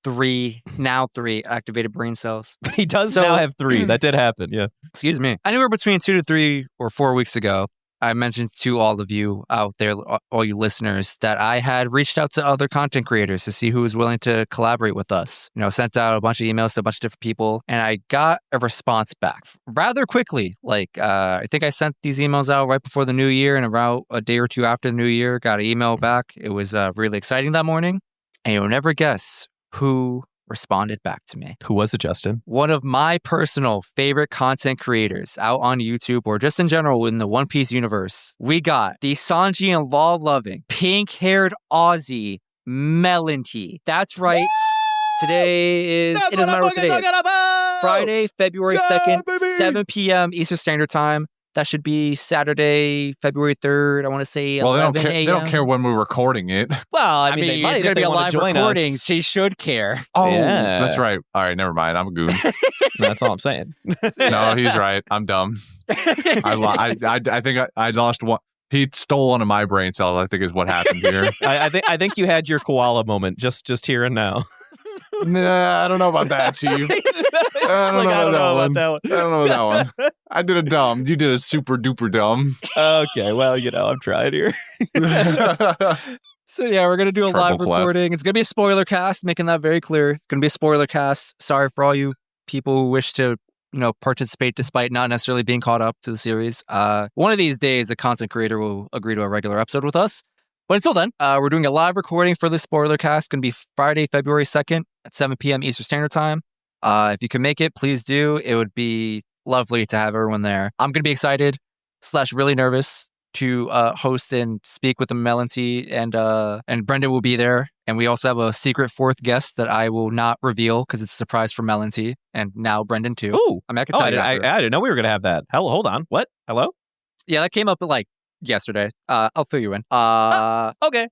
three activated brain cells. He does now have 3. That did happen, yeah. Excuse me. Anywhere between 2 to 3 or 4 weeks ago, I mentioned to all of you out there, all you listeners, that I had reached out to other content creators to see who was willing to collaborate with us. You know, sent out a bunch of emails to a bunch of different people, and I got a response back rather quickly. Like, I think I sent these emails out right before the new year, and about a day or two after the new year, got an email back. It was really exciting that morning, and you'll never guess who responded back to me. Who was it, Justin? One of my personal favorite content creators out on YouTube or just in general in the One Piece universe. We got the Sanji and law-loving, pink-haired Aussie, Melon-Tea. That's right. Today is, it doesn't matter what today is. Friday, February 2nd, 7 p.m. Eastern Standard Time. That should be Saturday, February 3rd. I want to say 11 a.m. They don't care when we're recording it. Well, I mean they might. It's going to be a live recording. Us. She should care. Oh, yeah. That's right. All right, never mind. I'm a goon. That's all I'm saying. No, he's right. I'm dumb. I think I lost one. He stole one of my brain cells, I think is what happened here. I think you had your koala moment just here and now. Nah, I don't know about that, Chief. I don't know about that one. I don't know about that one. I did a dumb. You did a super duper dumb. Okay, well, you know, I'm trying here. So yeah, we're going to do a live recording. It's going to be a spoiler cast, making that very clear. It's going to be a spoiler cast. Sorry for all you people who wish to, you know, participate despite not necessarily being caught up to the series. One of these days, a content creator will agree to a regular episode with us. But until then, we're doing a live recording for the spoiler cast. It's going to be Friday, February 2nd at 7 p.m. Eastern Standard Time. If you can make it, please do. It would be lovely to have everyone there. I'm going to be excited / really nervous to host and speak with the Melon-Tea, and Brendan will be there. And we also have a secret 4th guest that I will not reveal because it's a surprise for Melon-Tea, and now Brendan too. Ooh, I'm excited. I didn't know we were going to have that. Hold on. What? Hello? Yeah, that came up like yesterday. I'll fill you in. Okay.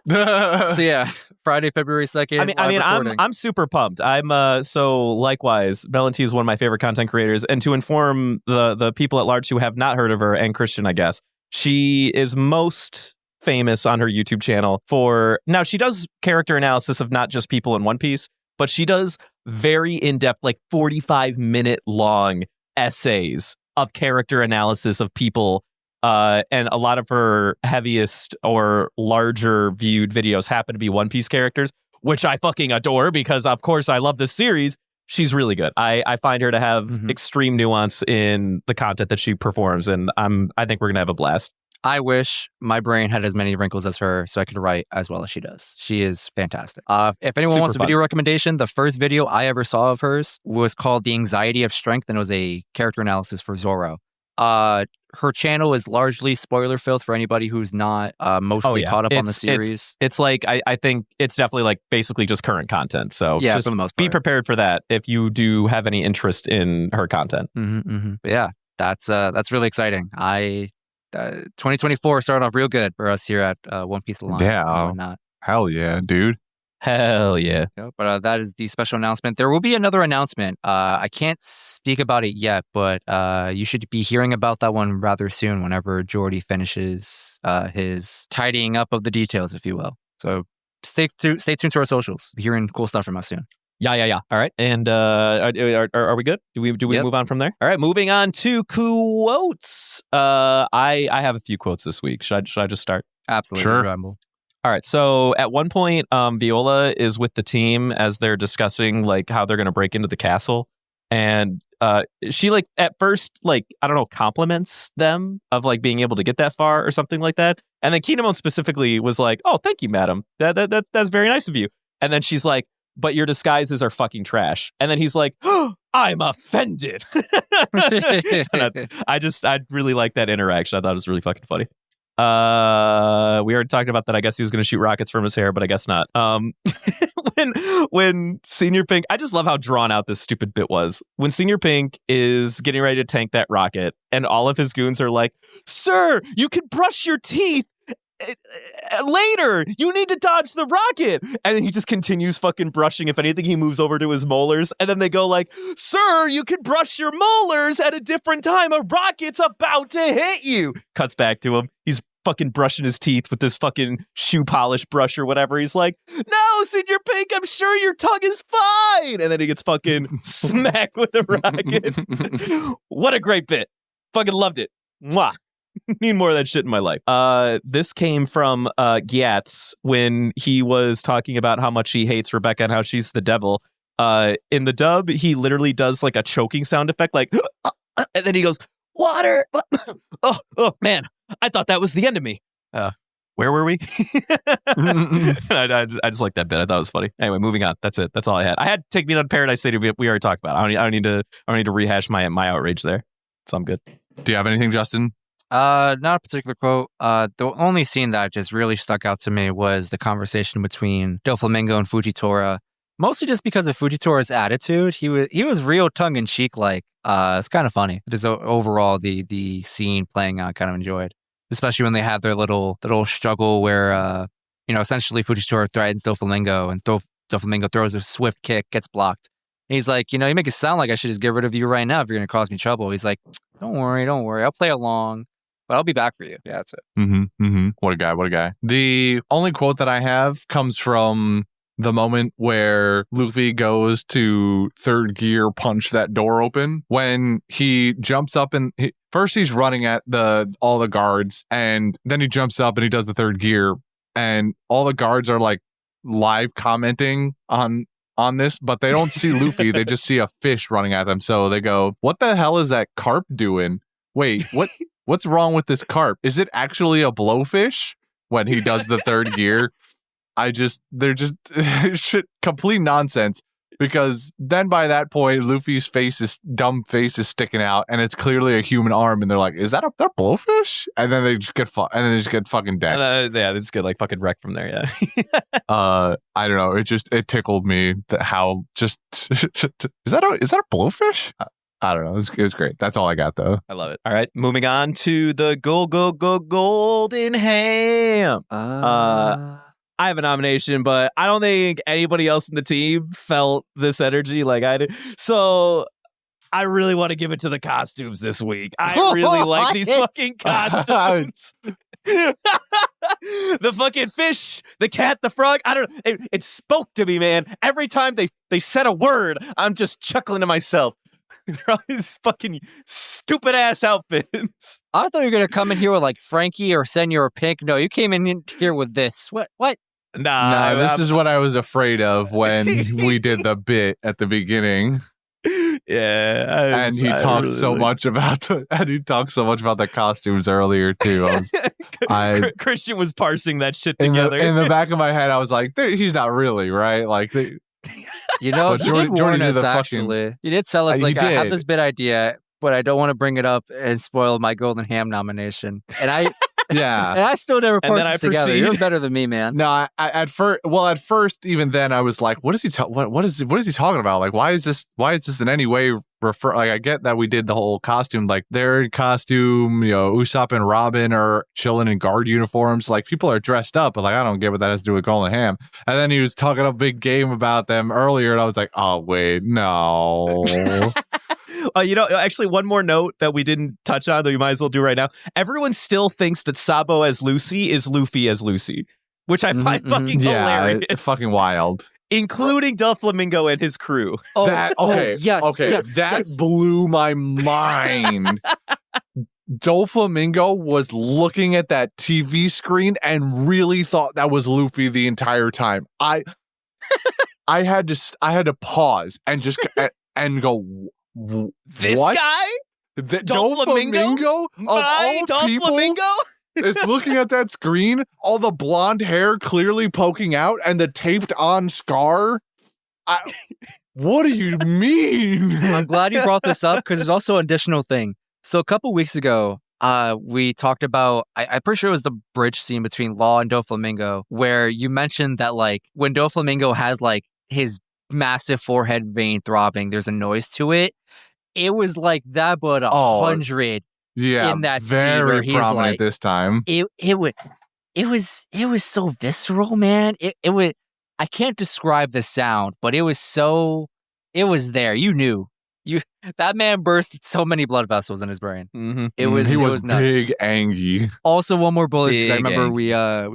So yeah, Friday, February 2nd. I mean, I'm super pumped. I'm so likewise. Melon-Tea is one of my favorite content creators, and to inform the people at large who have not heard of her, and Christian, I guess, she is most famous on her YouTube channel for, now she does character analysis of not just people in One Piece, but she does very in-depth, like 45-minute long essays of character analysis of people. And a lot of her heaviest or larger viewed videos happen to be One Piece characters, which I fucking adore because, of course, I love this series. She's really good. I find her to have extreme nuance in the content that she performs, and I think we're going to have a blast. I wish my brain had as many wrinkles as her so I could write as well as she does. She is fantastic. If anyone wants a video recommendation, the first video I ever saw of hers was called The Anxiety of Strength, and it was a character analysis for Zoro. Her channel is largely spoiler filled for anybody who's not mostly caught up on the series. It's like, I think it's definitely like basically just current content. So yeah, just for the most part. Be prepared for that if you do have any interest in her content. But yeah, that's really exciting. 2024 started off real good for us here at One Piece Alliance. Yeah. Hell yeah, dude. Hell yeah. But that is the special announcement. There will be another announcement. I can't speak about it yet, but you should be hearing about that one rather soon whenever Jordy finishes his tidying up of the details, if you will. So stay tuned to our socials. Be hearing cool stuff from us soon. Yeah. All right. And are we good? Do we move on from there? All right. Moving on to quotes. I have a few quotes this week. Should I just start? Absolutely. Sure. All right. So at one point, Viola is with the team as they're discussing like how they're going to break into the castle. And she like at first like I don't know compliments them of like being able to get that far or something like that, and then Kinemon specifically was like, "Oh, thank you, madam. That's very nice of you." And then she's like, "But your disguises are fucking trash." And then he's like, "Oh, I'm offended." And I really like that interaction. I thought it was really fucking funny. We already talked about that. I guess he was going to shoot rockets from his hair, but I guess not. When Senior Pink, I just love how drawn out this stupid bit was. When Senior Pink is getting ready to tank that rocket, and all of his goons are like, "Sir, you can brush your teeth later. You need to dodge the rocket." And then he just continues fucking brushing. If anything, he moves over to his molars, and then they go like, "Sir, you can brush your molars at a different time. A rocket's about to hit you." Cuts back to him. He's fucking brushing his teeth with this fucking shoe polish brush or whatever. He's like, "No, Senior Pink, I'm sure your tongue is fine." And then he gets fucking smacked with a rocket. What a great bit. Fucking loved it. Mwah. Need more of that shit in my life. This came from Gyatz when he was talking about how much he hates Rebecca and how she's the devil. In the dub, he literally does like a choking sound effect, like, and then he goes, "Water." oh man, I thought that was the end of me. Where were we? I just like that bit. I thought it was funny. Anyway, moving on. That's it. That's all I had. I had Take Me to Paradise City. We already talked about it. I don't need to rehash my outrage there. So I'm good. Do you have anything, Justin? Not a particular quote. The only scene that just really stuck out to me was the conversation between Doflamingo and Fujitora. Mostly just because of Fujitora's attitude. He was real tongue in cheek. Like it's kind of funny. Just overall, the scene playing out, kind of enjoyed. Especially when they have their little struggle where essentially Fujitora threatens Doflamingo and Doflamingo throws a swift kick, gets blocked. And he's like, you make it sound like I should just get rid of you right now if you're going to cause me trouble. He's like, don't worry. I'll play along. But I'll be back for you. Yeah, that's it. What a guy. The only quote that I have comes from the moment where Luffy goes to third gear punch that door open. When he jumps up and first he's running at all the guards, and then he jumps up and he does the third gear, and all the guards are like live commenting on this, but they don't see Luffy. They just see a fish running at them. So they go, "What the hell is that carp doing? Wait, what?" What's wrong with this carp? Is it actually a blowfish? When he does the third gear, they're just shit, complete nonsense. Because then by that point, Luffy's dumb face is sticking out, and it's clearly a human arm, and they're like, "Is that a blowfish?" And then they just get fucking decked. They just get like fucking wrecked from there. Yeah. I don't know. It tickled me how just is that a blowfish? I don't know. It was great. That's all I got, though. I love it. All right. Moving on to the golden ham. I have a nomination, but I don't think anybody else in the team felt this energy like I did. So I really want to give it to the costumes this week. I really like these fucking costumes. The fucking fish, the cat, the frog. I don't know. It spoke to me, man. Every time they said a word, I'm just chuckling to myself. They're all these fucking stupid ass outfits. I thought you were gonna come in here with like Frankie or Senor Pink. No, you came in here with this. What? Nah, this is what I was afraid of when we did the bit at the beginning. Yeah, and he talked so much about the costumes earlier too. Christian was parsing that shit together. In the back of my head, I was like, "He's not really right." Like, you did warn us, actually. You did tell us, like, I have this bit idea, but I don't want to bring it up and spoil my golden ham nomination. And I and I still never parsed this together. You're better than me, man. No, at first, even then, I was like, what is he talking about? Like, why is this in any way refer? Like, I get that we did the whole costume, like they're in costume, Usopp and Robin are chilling in guard uniforms. Like, people are dressed up, but like, I don't get what that has to do with golden ham. And then he was talking a big game about them earlier, and I was like, oh wait, no. Actually, one more note that we didn't touch on that we might as well do right now. Everyone still thinks that Sabo as Lucy is Luffy as Lucy, which I find fucking hilarious. Yeah, fucking wild. Including Doflamingo and his crew. That blew my mind. Doflamingo was looking at that TV screen and really thought that was Luffy the entire time. I had to pause and just and go, This What? guy? Doflamingo? Of My all people, Doflamingo? is looking at that screen, all the blonde hair clearly poking out and the taped on scar. What do you mean? I'm glad you brought this up because there's also an additional thing. So a couple weeks ago, we talked about, I'm pretty sure it was the bridge scene between Law and Doflamingo, where you mentioned that like when Doflamingo has like his massive forehead vein throbbing, there's a noise to it. It was like that, but 100. Yeah, in that scene where very he's prominent like, this time. It was so visceral, man. It was, I can't describe the sound, but it was there. You knew. That man burst so many blood vessels in his brain. Mm-hmm. He was nuts. Big angry. Also, one more bullet because I Big remember we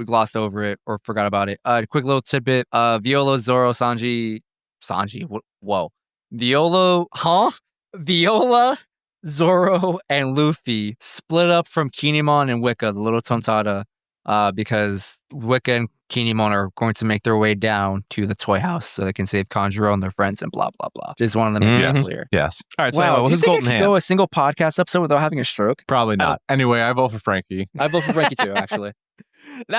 glossed over it or forgot about it. Quick little tidbit: Viola, Zoro, Sanji. Whoa, Viola, Zoro, and Luffy split up from Kinemon and Wicca, the little Tontada, because Wicca and Kinemon are going to make their way down to the toy house so they can save Kanjuro and their friends and blah, blah, blah. Just wanted them to make that clear. Yes. All right, so Wow, do you who's think I Golden could Hand? go a single podcast episode without having a stroke? Probably not. Anyway, I vote for Frankie. I vote for Frankie too, actually. No!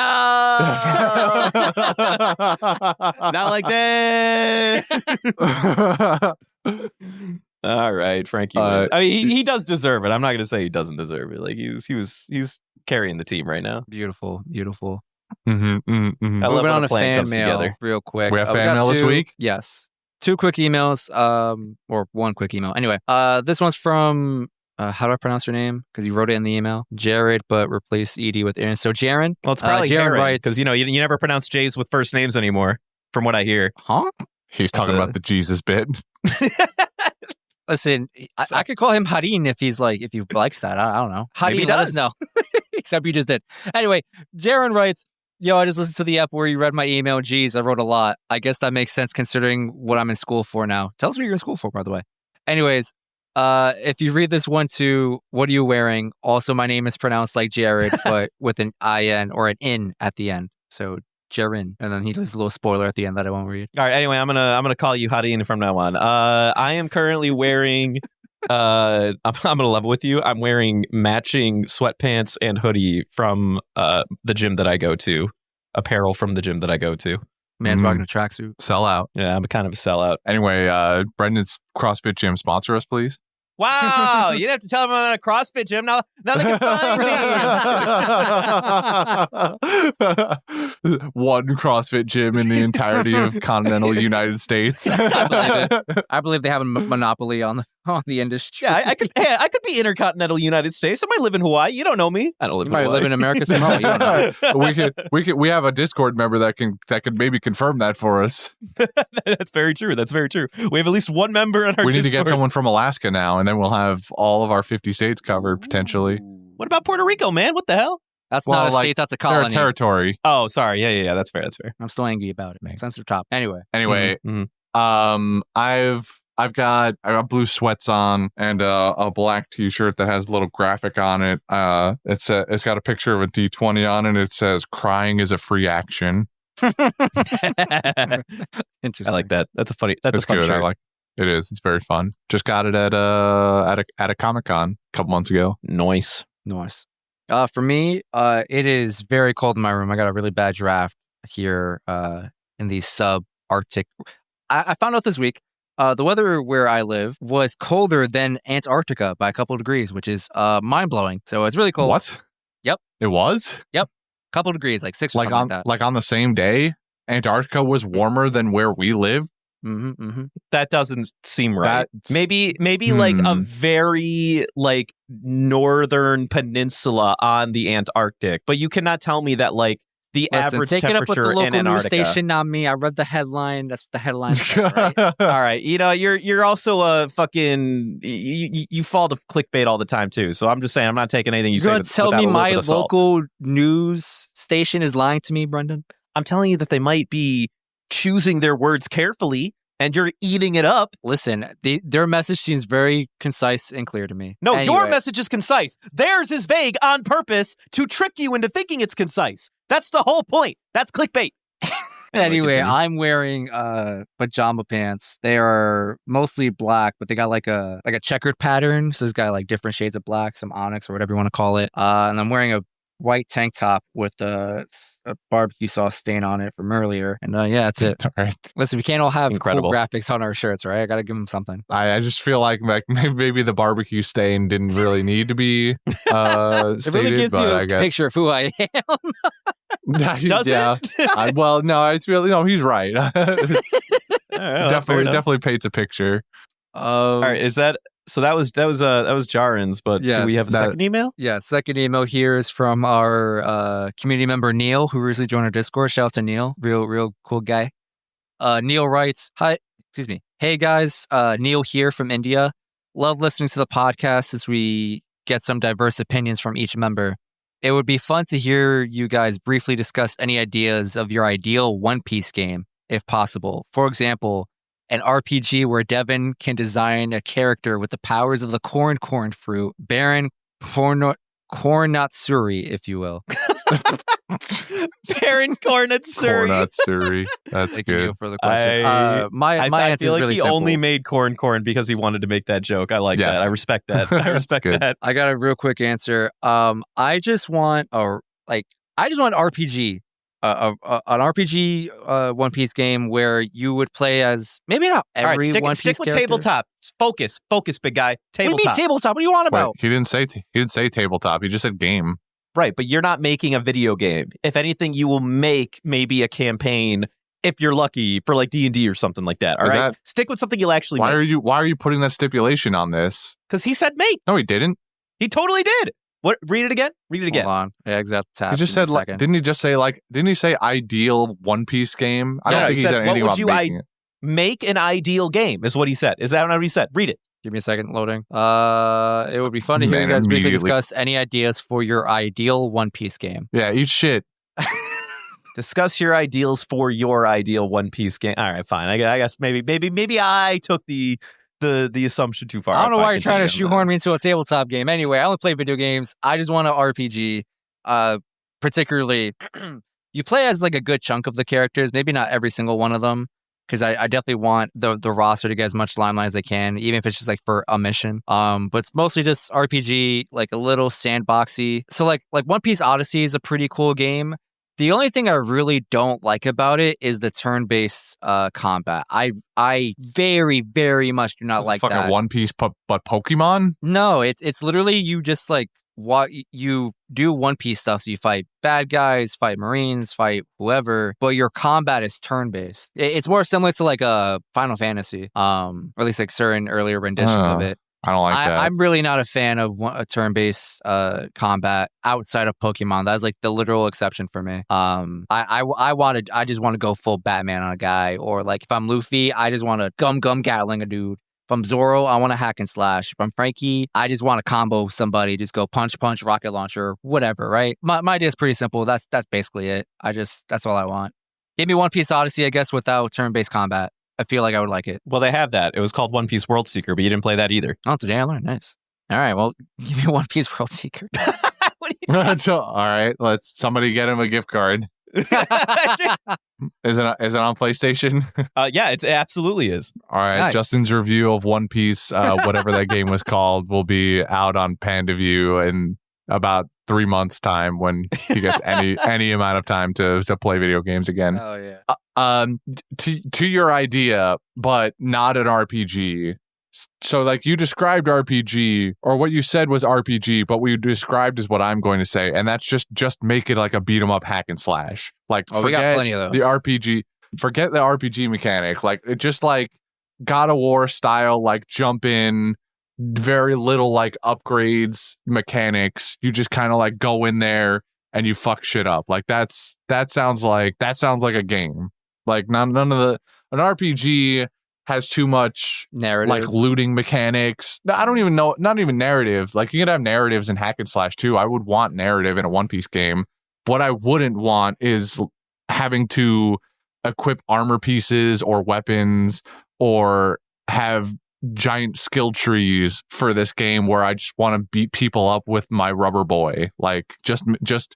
Not like that! All right, Frankie. wins. I mean, he does deserve it. I'm not going to say he doesn't deserve it. Like he's carrying the team right now. Beautiful. I love Moving when on a to plan fan comes mail together. real quick. We have We fan got mail this two- week? Yes. 2 quick emails, or 1 quick email. Anyway, this one's from, how do I pronounce your name? Because you wrote it in the email. Jared, but replace Edie with Aaron. So Jaren. Well, it's probably Jared Jared writes, because you never pronounce J's with first names anymore, from what I hear. huh? He's talking about the Jesus bit. Listen, I could call him Harin if he likes that. I don't know. Maybe he Harin, let us does. know. Except you just did. Anyway, Jaren writes, yo, I just listened to the app where you read my email. Geez, I wrote a lot. I guess that makes sense considering what I'm in school for now. Tell us what you're in school for, by the way. Anyways, if you read this one too, what are you wearing? Also, my name is pronounced like Jared, but with an IN or an in at the end. So Jaren. And then he leaves a little spoiler at the end that I won't read. All right. Anyway, I'm gonna call you Harin from now on. I am currently wearing. I'm gonna level with you. I'm wearing matching sweatpants and hoodie from the gym that I go to. Apparel from the gym that I go to. Man's rocking a tracksuit. Sell out. Yeah, I'm kind of a sellout. Anyway, Brendan's CrossFit Gym, sponsor us, please. Wow, you didn't have to tell them I'm in a CrossFit gym. Now they can find me. One CrossFit gym in the entirety of continental United States. I believe they have a monopoly on the industry. Yeah, I could be intercontinental United States. I might live in Hawaii. You don't know me. I don't live You in might Hawaii. live in America somehow. You don't know. we have a Discord member that could maybe confirm that for us. That's very true. We have at least one member in our We need to Discord. get someone from Alaska now, and then we'll have all of our 50 states covered potentially. What about Puerto Rico, man? What the hell? That's Well, not a like, state. That's a They're a colony. territory. Oh, sorry. Yeah. That's fair. I'm still angry about it. Censor top. Anyway. Anyway, Mhm. I've got blue sweats on and a black T-shirt that has a little graphic on it. It's got a picture of a D20 on it. It says "Crying is a free action." Interesting. I like that. That's a fun It's good. shirt. I like it. Is. It's very fun. Just got it at a Comic-Con a couple months ago. Nice. Nice. For me, it is very cold in my room. I got a really bad draft here in the sub-Arctic. I found out this week the weather where I live was colder than Antarctica by a couple of degrees, which is mind-blowing. So it's really cold. What? Yep. It was Couple of degrees, like 6 or like something on like that. like on the same day. Antarctica was warmer than where we live. That doesn't seem right. That's- Maybe like a very like northern peninsula on the Antarctic, but you cannot tell me that like the Listen, average take it up with the temperature local in news Antarctica. station, not me. I read the headline. That's what the headline said, right? All right, you're also a fucking you fall to clickbait all the time too. So I'm just saying I'm not taking anything you You're say. going to tell without me a little my bit of salt. local news station is lying to me, Brendan? I'm telling you that they might be choosing their words carefully, and you're eating it up. Listen, their message seems very concise and clear to me. No, your Anyway. message is concise. Theirs is vague on purpose to trick you into thinking it's concise. That's the whole point. That's clickbait. Anyway, Continue. I'm wearing pajama pants. They are mostly black, but they got like a checkered pattern. So it's got like different shades of black, some onyx or whatever you want to call it. And I'm wearing a white tank top with a barbecue sauce stain on it from earlier. And yeah, that's it. All right. Listen, we can't all have Incredible cool graphics on our shirts, right? I got to give them something. I just feel like maybe the barbecue stain didn't really need to be stated, It really gives but you a I guess picture of who I am. Does yeah. it? Well, no, it's really no. He's right. Fair enough. definitely paints a picture. All right, is that so? That was Jaren's, but do we Yes, have a second email? Yeah, second email here is from our community member Neil, who recently joined our Discord. Shout out to Neil, real cool guy. Neil writes, hey guys, Neil here from India. Love listening to the podcast as we get some diverse opinions from each member. It would be fun to hear you guys briefly discuss any ideas of your ideal One Piece game, if possible. For example, an RPG where Devin can design a character with the powers of the corn fruit, Baron Kornatsuri, if you will. Baron Kornatsuri. Kornatsuri. That's Thank you good. for the question. My I answer feel is like really he simple. only made corn because he wanted to make that joke. I like Yes. that. I respect that. I That's respect good. that. I got a real quick answer. I just want RPG. An RPG One Piece game where you would play as maybe not All right, every One stick Piece with character. tabletop. Focus, big guy. What do you mean Tabletop. tabletop? What do you want about? Wait, he didn't say tabletop. He just said game. Right, but you're not making a video game. If anything, you will make maybe a campaign if you're lucky for like D&D or something like that. All Is right, that- stick with something you'll actually Why make. are you putting that stipulation on this? Because he said make. No, he didn't. He totally did. What? Read it again. Read it again. Hold on. Yeah, exactly. He just said like. Didn't he just say like? Didn't he say ideal One Piece game? I don't think he said what anything would about you making it. Make an ideal game is what he said. Is that what he said? Read it. Give me a second, loading. It would be fun to hear you Man, guys briefly immediately. discuss any ideas for your ideal One Piece game. Yeah, eat shit. Discuss your ideals for your ideal One Piece game. All right, fine. I guess maybe I took the assumption too far. I don't know Fine, why you're trying to continue. shoehorn me into a tabletop game. Anyway, I only play video games. I just want an RPG. Particularly, you play as like a good chunk of the characters. Maybe not every single one of them, because I definitely want the roster to get as much limelight as they can, even if it's just like for a mission. But it's mostly just RPG, like a little sandboxy. So like One Piece Odyssey is a pretty cool game. The only thing I really don't like about it is the turn-based combat. I very, very much do not like fucking that. One Piece, but Pokemon. No, it's literally you just like what you do One Piece stuff. So you fight bad guys, fight Marines, fight whoever, but your combat is turn-based. It's more similar to like a Final Fantasy, or at least like certain earlier renditions of it. I don't like that. I'm really not a fan of a turn-based combat outside of Pokemon. That's like the literal exception for me. I just want to go full Batman on a guy, or like if I'm Luffy, I just want to gum Gatling a dude. If I'm Zoro, I want to hack and slash. If I'm Frankie, I just want to combo somebody, just go punch, rocket launcher, whatever. Right? My idea is pretty simple. That's basically it. That's all I want. Give me One Piece Odyssey, I guess, without turn-based combat. I feel like I would like it. Well, they have that. It was called One Piece World Seeker, but you didn't play that either. Oh, today I learned. Nice. All right. Well, give me One Piece World Seeker. What are you So, all right, let's somebody get him a gift card. Is it on PlayStation? Yeah, it absolutely is. All right, Nice. Justin's review of One Piece, whatever that game was called, will be out on PandaView in about 3 months' time when he gets any amount of time to play video games again. Oh yeah. To your idea, but not an RPG. So like you described RPG, or what you said was RPG, but what you described is what I'm going to say, and that's just make it like a beat 'em up hack and slash. Like We got forget plenty of the those. RPG, forget the RPG mechanic. Like it just like God of War style, like jump in, very little like upgrades mechanics. You just kind of like go in there and you fuck shit up. Like that sounds like a game. Like none of an RPG has too much Narrative. like looting mechanics. I don't even know, not even narrative. Like you can have narratives in hack and slash too. I would want narrative in a One Piece game. What I wouldn't want is having to equip armor pieces or weapons or have giant skill trees for this game where I just want to beat people up with my rubber boy. Like just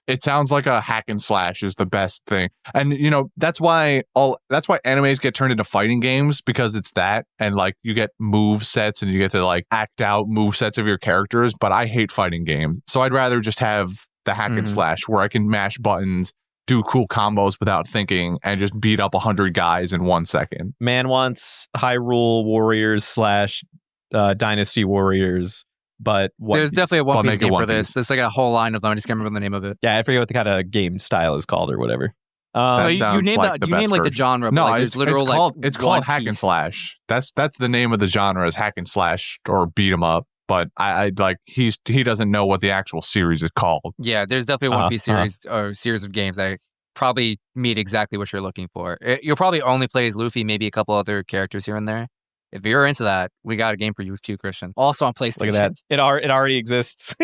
it sounds like a hack and slash is the best thing. And that's why animes get turned into fighting games, because it's that, and like you get move sets and you get to like act out move sets of your characters. But I hate fighting games, so I'd rather just have the hack and slash where I can mash buttons, do cool combos without thinking, and just beat up 100 guys in 1 second. Man wants Hyrule Warriors / Dynasty Warriors, but there's definitely a One Piece game for this. There's like a whole line of them. I just can't remember the name of it. Yeah, I forget what the kind of game style is called or whatever. You name like the genre. No, like, it's called hack and slash. That's the name of the genre, is hack and slash or beat 'em up. But I like he doesn't know what the actual series is called. Yeah, there's definitely a One Piece series or series of games that probably meet exactly what you're looking for. You'll probably only play as Luffy, maybe a couple other characters here and there. If you're into that, we got a game for you too, Christian. Also on PlayStation. Look at that. It already exists.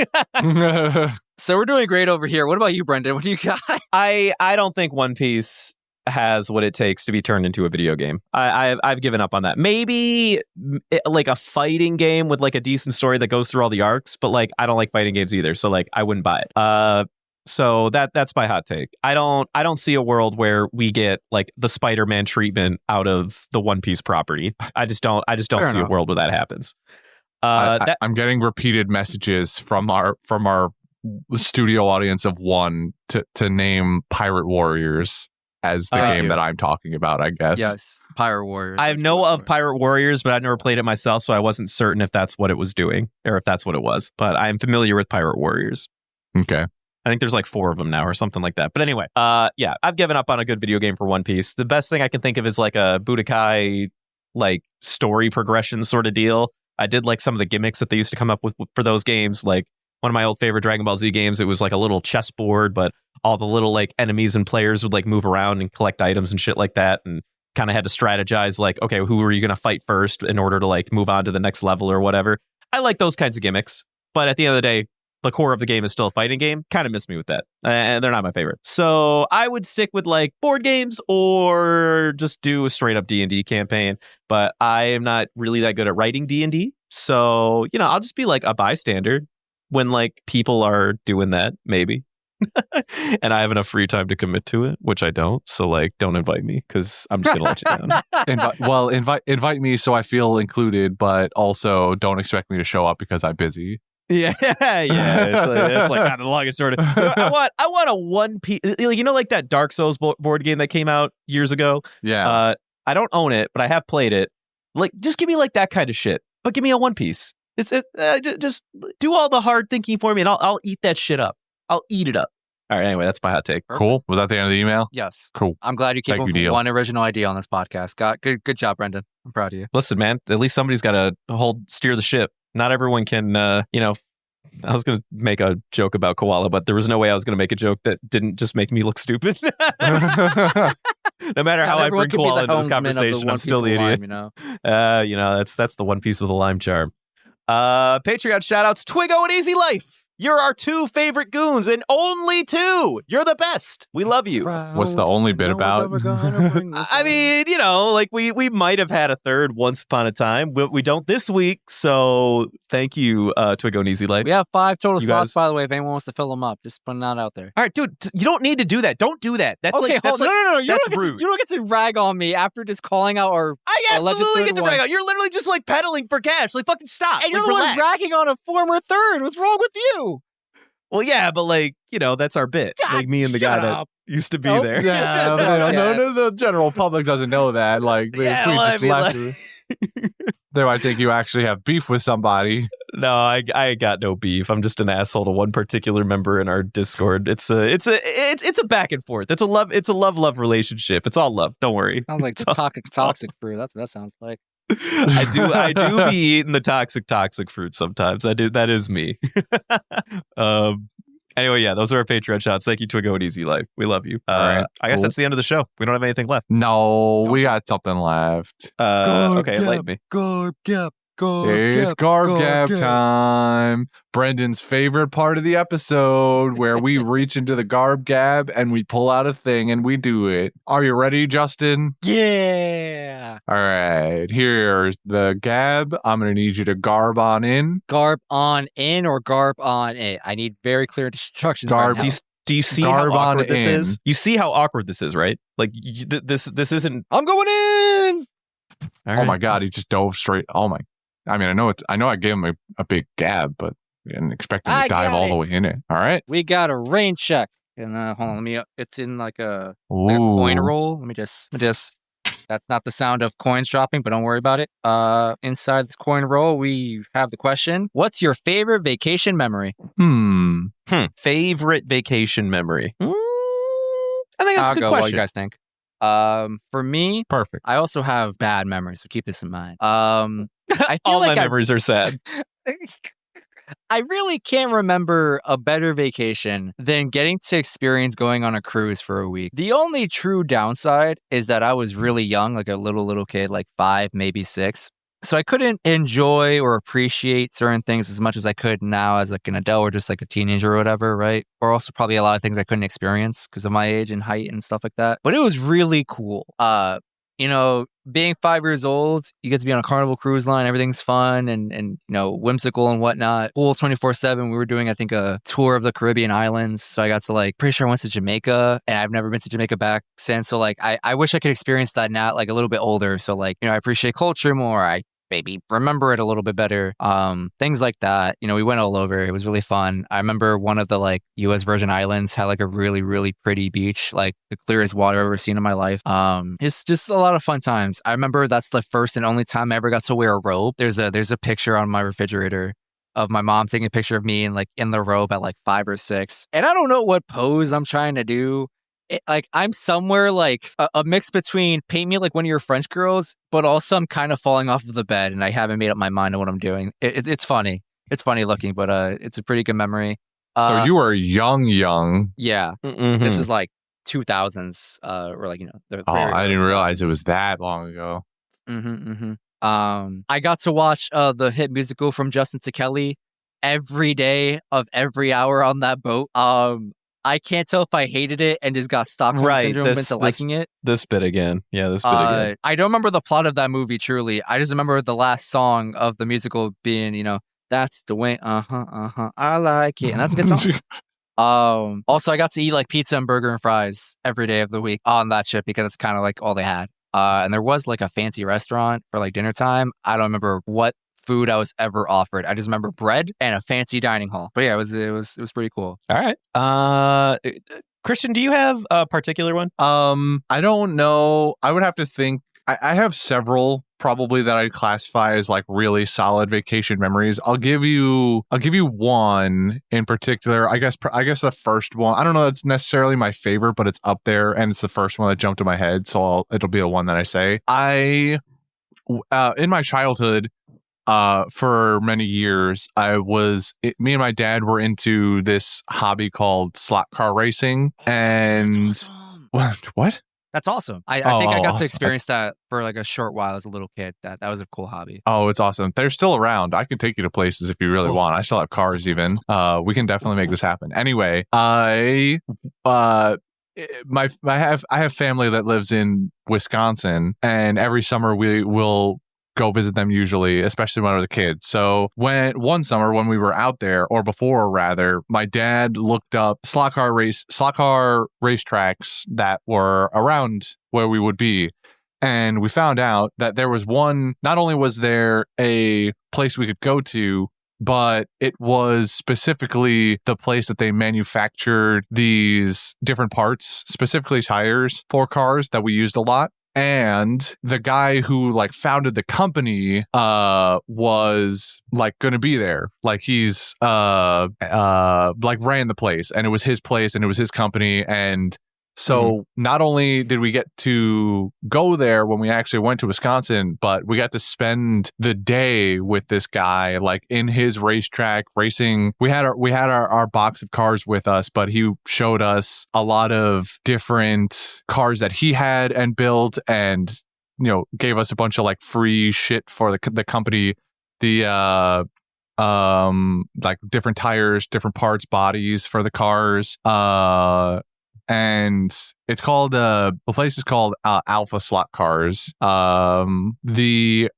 So we're doing great over here. What about you, Brendan? What do you got? I don't think One Piece has what it takes to be turned into a video game. I've given up on that. Maybe like a fighting game with like a decent story that goes through all the arcs, but like I don't like fighting games either, so like I wouldn't buy it. So that's my hot take. I don't see a world where we get like the Spider-Man treatment out of the One Piece property. I just don't see a world where that happens. I'm getting repeated messages from our studio audience of one to name Pirate Warriors as the game that I'm talking about, I guess. Yes, Pirate Warriors. I know of Pirate Warriors, but I've never played it myself, so I wasn't certain if that's what it was doing or if that's what it was. But I'm familiar with Pirate Warriors. Okay. I think there's like 4 of them now or something like that. But anyway, yeah, I've given up on a good video game for One Piece. The best thing I can think of is like a Budokai like story progression sort of deal. I did like some of the gimmicks that they used to come up with for those games. Like one of my old favorite Dragon Ball Z games, it was like a little chessboard, but all the little like enemies and players would like move around and collect items and shit like that, and kind of had to strategize like, okay, who are you going to fight first in order to like move on to the next level or whatever. I like those kinds of gimmicks, but at the end of the day, the core of the game is still a fighting game. Kind of miss me with that. And they're not my favorite. So I would stick with like board games or just do a straight up D&D campaign. But I am not really that good at writing D&D. So, I'll just be like a bystander when like people are doing that, maybe. And I have enough free time to commit to it, which I don't. So like, don't invite me because I'm just going to let you down. Invite me so I feel included, but also don't expect me to show up because I'm busy. Yeah. It's like kind of long and short. I want a One Piece, like that Dark Souls board game that came out years ago. Yeah. I don't own it, but I have played it. Like, just give me like that kind of shit, but give me a One Piece. Just do all the hard thinking for me, and I'll eat that shit up. I'll eat it up. All right. Anyway, that's my hot take. Cool. Was that the end of the email? Yes. Cool. I'm glad you came up with one original idea on this podcast. Good job, Brendan. I'm proud of you. Listen, man. At least somebody's got to steer the ship. Not everyone can, I was going to make a joke about koala, but there was no way I was going to make a joke that didn't just make me look stupid. No matter how I bring koala into this conversation, I'm still the idiot. That's the One Piece with a lime charm. Patreon shoutouts, Twiggo and Easy Life. You're our 2 favorite goons, and only 2. You're the best. We love you. What's the only bit about? I mean, like we might have had a third once upon a time. We don't this week, so thank you, Twiggo and Easy Life. We have 5 total slots, by the way, if anyone wants to fill them up. Just putting that out there. All right, dude, you don't need to do that. Don't do that. That's okay, no. That's rude. You don't get to rag on me after just calling out our I absolutely get to rag on. You're literally just like peddling for cash. Like, fucking stop. And you're the one ragging on a former third. What's wrong with you? Well, yeah, but like, that's our bit. God, like me and the guy that used to be there. Yeah, no, the general public doesn't know that. Like, they might think you actually have beef with somebody. No, I got no beef. I'm just an asshole to one particular member in our Discord. It's a back and forth. It's a love relationship. It's all love. Don't worry. Sounds like the toxic fruit. That's what that sounds like. I do be eating the toxic fruit sometimes. I do. That is me. Anyway, yeah, those are our Patreon shots. Thank you, Twiggo and Easy Life. We love you. Right, I guess that's the end of the show. We don't have anything left. No, we got something left. Okay, enlighten me. It's Garb Gab time. Brendan's favorite part of the episode where we reach into the Garb Gab and we pull out a thing and we do it. Are you ready, Justin? Yeah. All right. Here's the Gab. I'm going to need you to garb on in. Garb on in or garb on it? I need very clear instructions. Garb. Right now. Do you see Garb how on awkward this in. is? You see how awkward this is, right? Like this isn't. I'm going in. All Oh right. my God, he just dove straight. I mean, I know I gave him a big Gab, but I didn't expect him to I dive got all it. the way in it. All right. We got a rain check. And hold on, it's in like a coin roll. Let me just. That's not the sound of coins dropping, but don't worry about it. Inside this coin roll, we have the question: what's your favorite vacation memory? Favorite vacation memory? I think that's I'll a good go. question. What you guys think? For me, Perfect. I also have bad memories, so keep this in mind. I feel All like my memories are sad. I really can't remember a better vacation than getting to experience going on a cruise for a week. The only true downside is that I was really young, like a little kid, like 5, maybe 6. So I couldn't enjoy or appreciate certain things as much as I could now as like an adult or just like a teenager or whatever, right? Or also probably a lot of things I couldn't experience because of my age and height and stuff like that. But it was really cool. Being 5 years old, you get to be on a Carnival cruise line. Everything's fun and whimsical and whatnot. Pool 24/7. We were doing, I think, a tour of the Caribbean islands. So I got to pretty sure I went to Jamaica, and I've never been to Jamaica back since. So I wish I could experience that now, like a little bit older. So I appreciate culture more. I maybe remember it a little bit better. Things like that. We went all over. It was really fun. I remember one of the U.S. Virgin Islands had a really, really pretty beach, the clearest water I've ever seen in my life. It's just a lot of fun times. I remember that's the first and only time I ever got to wear a robe. There's a picture on my refrigerator of my mom taking a picture of me in the robe at 5 or 6. And I don't know what pose I'm trying to do. I'm somewhere a mix between paint me like one of your French girls, but also I'm kind of falling off of the bed and I haven't made up my mind on what I'm doing. It's funny. It's funny looking, but it's a pretty good memory. So you were young. Yeah. Mm-hmm. This is 2000s or I didn't realize it was that long ago. I got to watch the hit musical from Justin to Kelly every day of every hour on that boat. I can't tell if I hated it and just got Stockholm Syndrome into liking it. This bit again. Yeah, this bit again. I don't remember the plot of that movie, truly. I just remember the last song of the musical being, that's the way, I like it. And that's a good song. Also, I got to eat pizza and burger and fries every day of the week on that ship because it's kind of all they had. And there was a fancy restaurant for dinner time. I don't remember what food I was ever offered. I just remember bread and a fancy dining hall. But yeah, it was pretty cool. All right. Christian, do you have a particular one? I don't know. I would have to think. I have several probably that I'd classify as really solid vacation memories. I'll give you one in particular. I guess the first one. I don't know. It's necessarily my favorite, but it's up there, and it's the first one that jumped in my head. So it'll be the one that I say. In my childhood, for many years, me and my dad were into this hobby called slot car racing. And awesome. What? That's awesome. I think I got to experience that for a short while as a little kid. That was a cool hobby. Oh, it's awesome. They're still around. I can take you to places if you really want. I still have cars even. We can definitely make this happen. Anyway, I have family that lives in Wisconsin, and every summer we will go visit them usually, especially when I was a kid. So one summer when we were out there, or before rather, my dad looked up slot car racetracks that were around where we would be. And we found out that there was one, not only was there a place we could go to, but it was specifically the place that they manufactured these different parts, specifically tires for cars that we used a lot. And the guy who founded the company was going to be there. He's ran the place, and it was his place and it was his company. And so not only did we get to go there when we actually went to Wisconsin, but we got to spend the day with this guy in his racetrack racing. We had our box of cars with us, but he showed us a lot of different cars that he had and built, and gave us a bunch of free shit for the company like different tires, different parts, bodies for the cars. And it's called the place is called Alpha Slot Cars. That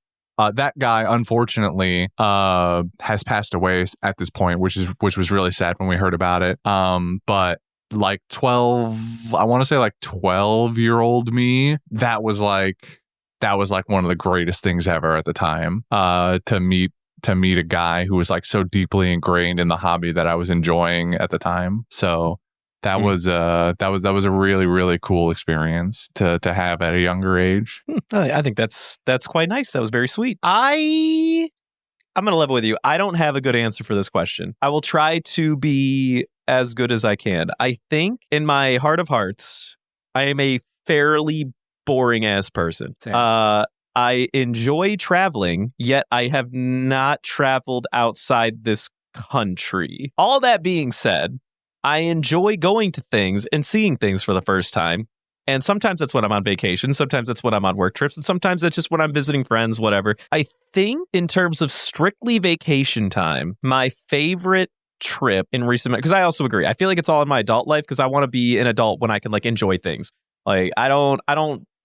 guy unfortunately has passed away at this point, which was really sad when we heard about it. But like 12-year-old me, that was like one of the greatest things ever at the time. To meet a guy who was like so deeply ingrained in the hobby that I was enjoying at the time. So that was a really, really cool experience to have at a younger age. I think that's quite nice. That was very sweet. I'm going to level with you. I don't have a good answer for this question. I will try to be as good as I can. I think in my heart of hearts, I am a fairly boring ass person. I enjoy traveling, yet I have not traveled outside this country. All that being said, I enjoy going to things and seeing things for the first time. And sometimes that's when I'm on vacation. Sometimes that's when I'm on work trips. And sometimes that's just when I'm visiting friends, whatever. I think in terms of strictly vacation time, my favorite trip in recent, because I also agree, I feel like it's all in my adult life because I want to be an adult when I can like enjoy things. Like I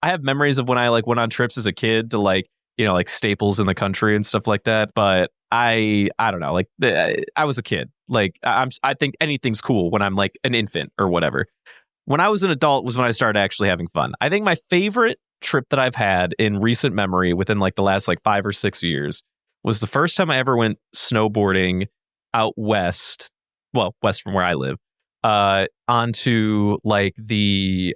have memories of when I like went on trips as a kid to like, you know, like Staples in the country and stuff like that. But I don't know, like I was a kid. Like I think anything's cool when I'm like an infant or whatever. When I was an adult was when I started actually having fun. I think my favorite trip that I've had in recent memory within like the last like 5 or 6 years was the first time I ever went snowboarding out west. Well, west from where I live, onto like the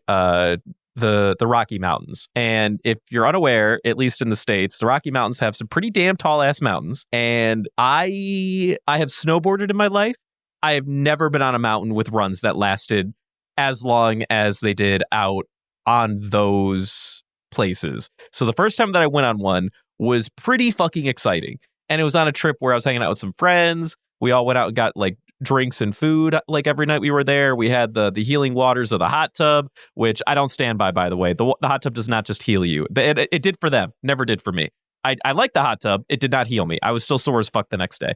Rocky Mountains. And if you're unaware, at least in the States, the Rocky Mountains have some pretty damn tall ass mountains. And I have snowboarded in my life. I have never been on a mountain with runs that lasted as long as they did out on those places. So the first time that I went on one was pretty fucking exciting. And it was on a trip where I was hanging out with some friends. We all went out and got like drinks and food like every night we were there. We had the healing waters of the hot tub, which I don't stand by the way. The hot tub does not just heal you. It did for them, never did for me. I liked the hot tub. It did not heal me. I was still sore as fuck the next day.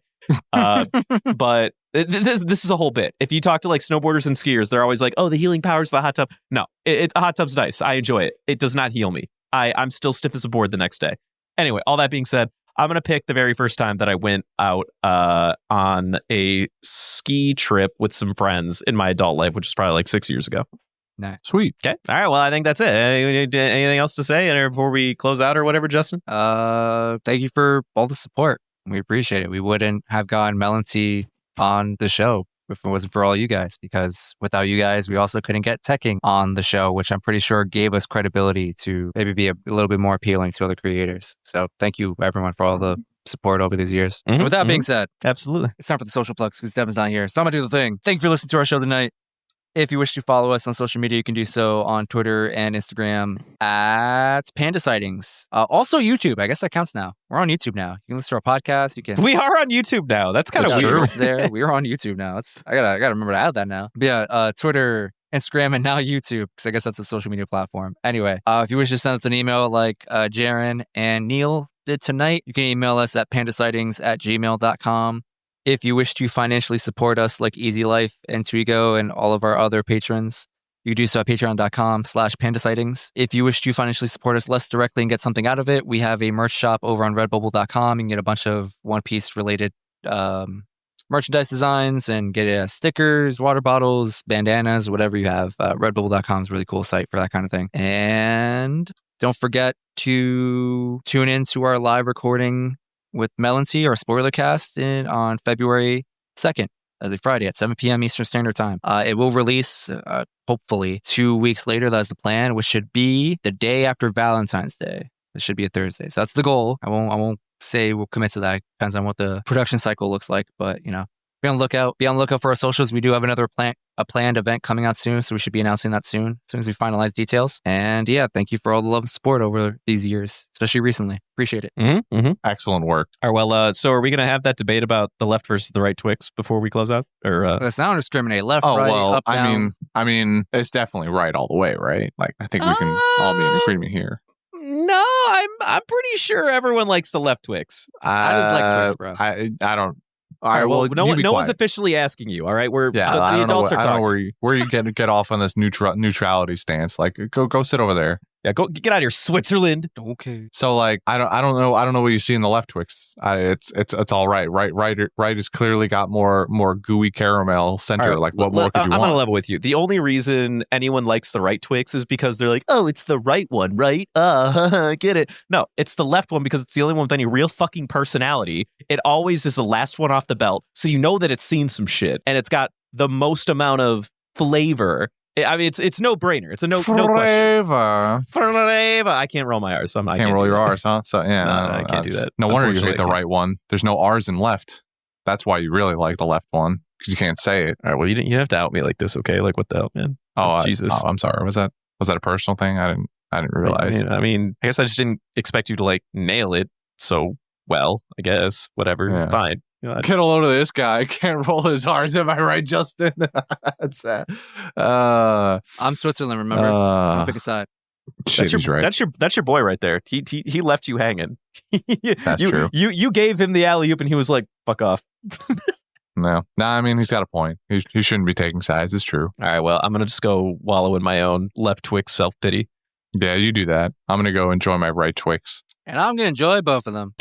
But this is a whole bit. If you talk to like snowboarders and skiers, they're always like, oh, the healing powers of the hot tub. No, the hot tub's nice. I enjoy it. It does not heal me. I'm still stiff as a board the next day. Anyway, all that being said, I'm going to pick the very first time that I went out on a ski trip with some friends in my adult life, which is probably like 6 years ago. Nice. Sweet. Okay. All right. Well, I think that's it. Anything else to say before we close out or whatever, Justin? Thank you for all the support. We appreciate it. We wouldn't have gotten Melon-T on the show if it wasn't for all you guys, because without you guys, we also couldn't get Teching on the show, which I'm pretty sure gave us credibility to maybe be a little bit more appealing to other creators. So thank you, everyone, for all the support over these years. Mm-hmm, With that being said, absolutely, it's time for the social plugs because Devin's not here. So I'm going to do the thing. Thank you for listening to our show tonight. If you wish to follow us on social media, you can do so on Twitter and Instagram at Panda Sightings. Also YouTube. I guess that counts now. We're on YouTube now. You can listen to our podcast. We are on YouTube now. That's kind of weird. It's there. We are on YouTube now. I gotta remember to add that now. But yeah, Twitter, Instagram, and now YouTube, because I guess that's a social media platform. Anyway, if you wish to send us an email like Jaren and Neil did tonight, you can email us at pandasightings@gmail.com. If you wish to financially support us like Easy Life and Twigo and all of our other patrons, you can do so at patreon.com/pandasightings. If you wish to financially support us less directly and get something out of it, we have a merch shop over on redbubble.com. You can get a bunch of One Piece related merchandise designs and get stickers, water bottles, bandanas, whatever you have. Redbubble.com is a really cool site for that kind of thing. And don't forget to tune in to our live recording with Melon-T, our spoiler cast, on February 2nd, as a Friday at 7 p.m. Eastern Standard Time. It will release, hopefully, 2 weeks later. That's the plan, which should be the day after Valentine's Day. It should be a Thursday. So that's the goal. I won't say we'll commit to that. Depends on what the production cycle looks like. But, you know, be on the lookout. Be on the lookout for our socials. We do have another planned event coming out soon, so we should be announcing that soon, as soon as we finalize details. And yeah, thank you for all the love and support over these years, especially recently. Appreciate it. Mm-hmm, mm-hmm. Excellent work. All right, well, so are we going to have that debate about the left versus the right Twix before we close out? Or let's not discriminate. Left, right, up, down. I mean, it's definitely right all the way, right? Like, I think we can all be in agreement here. No, I'm pretty sure everyone likes the left Twix. I just like Twix, bro. I don't. All right, well, no one's officially asking you. All right, I the don't adults know, are I talking. don't know where you get off on this neutrality stance. Like, go sit over there. Yeah, go get out of here, Switzerland. Okay. So like, I don't know what you see in the left Twix. It's all right. Right has clearly got more gooey caramel center. All right, Like, what more could you I'm want? gonna level with you. The only reason anyone likes the right Twix is because they're like, oh, it's the right one, right? Get it? No, it's the left one because it's the only one with any real fucking personality. It always is the last one off the belt, so you know that it's seen some shit, and it's got the most amount of flavor. I mean, it's no brainer. It's a no question. Flavor. I can't roll my R's. So I Can't roll your R's, huh? So yeah, No, I can't do that. No wonder you hate Unfortunately, the I right one. There's no R's in left. That's why you really like the left one, because you can't say it. All right, well, you didn't have to out me like this, okay? Like, what the hell, man? Jesus. I'm sorry. Was that a personal thing? I didn't realize. I mean, I guess I just didn't expect you to like nail it so well. I guess whatever. Yeah. Fine. Get a load of this guy. Can't roll his R's. Am I right, Justin? That's I'm Switzerland. Remember, I'll pick a side. shit, he's right. That's your boy right there. He left you hanging. That's true. You gave him the alley oop and he was like, "Fuck off." No, I mean, he's got a point. He shouldn't be taking sides. It's true. All right, well, I'm gonna just go wallow in my own left Twix self pity. Yeah, you do that. I'm gonna go enjoy my right Twix. And I'm gonna enjoy both of them.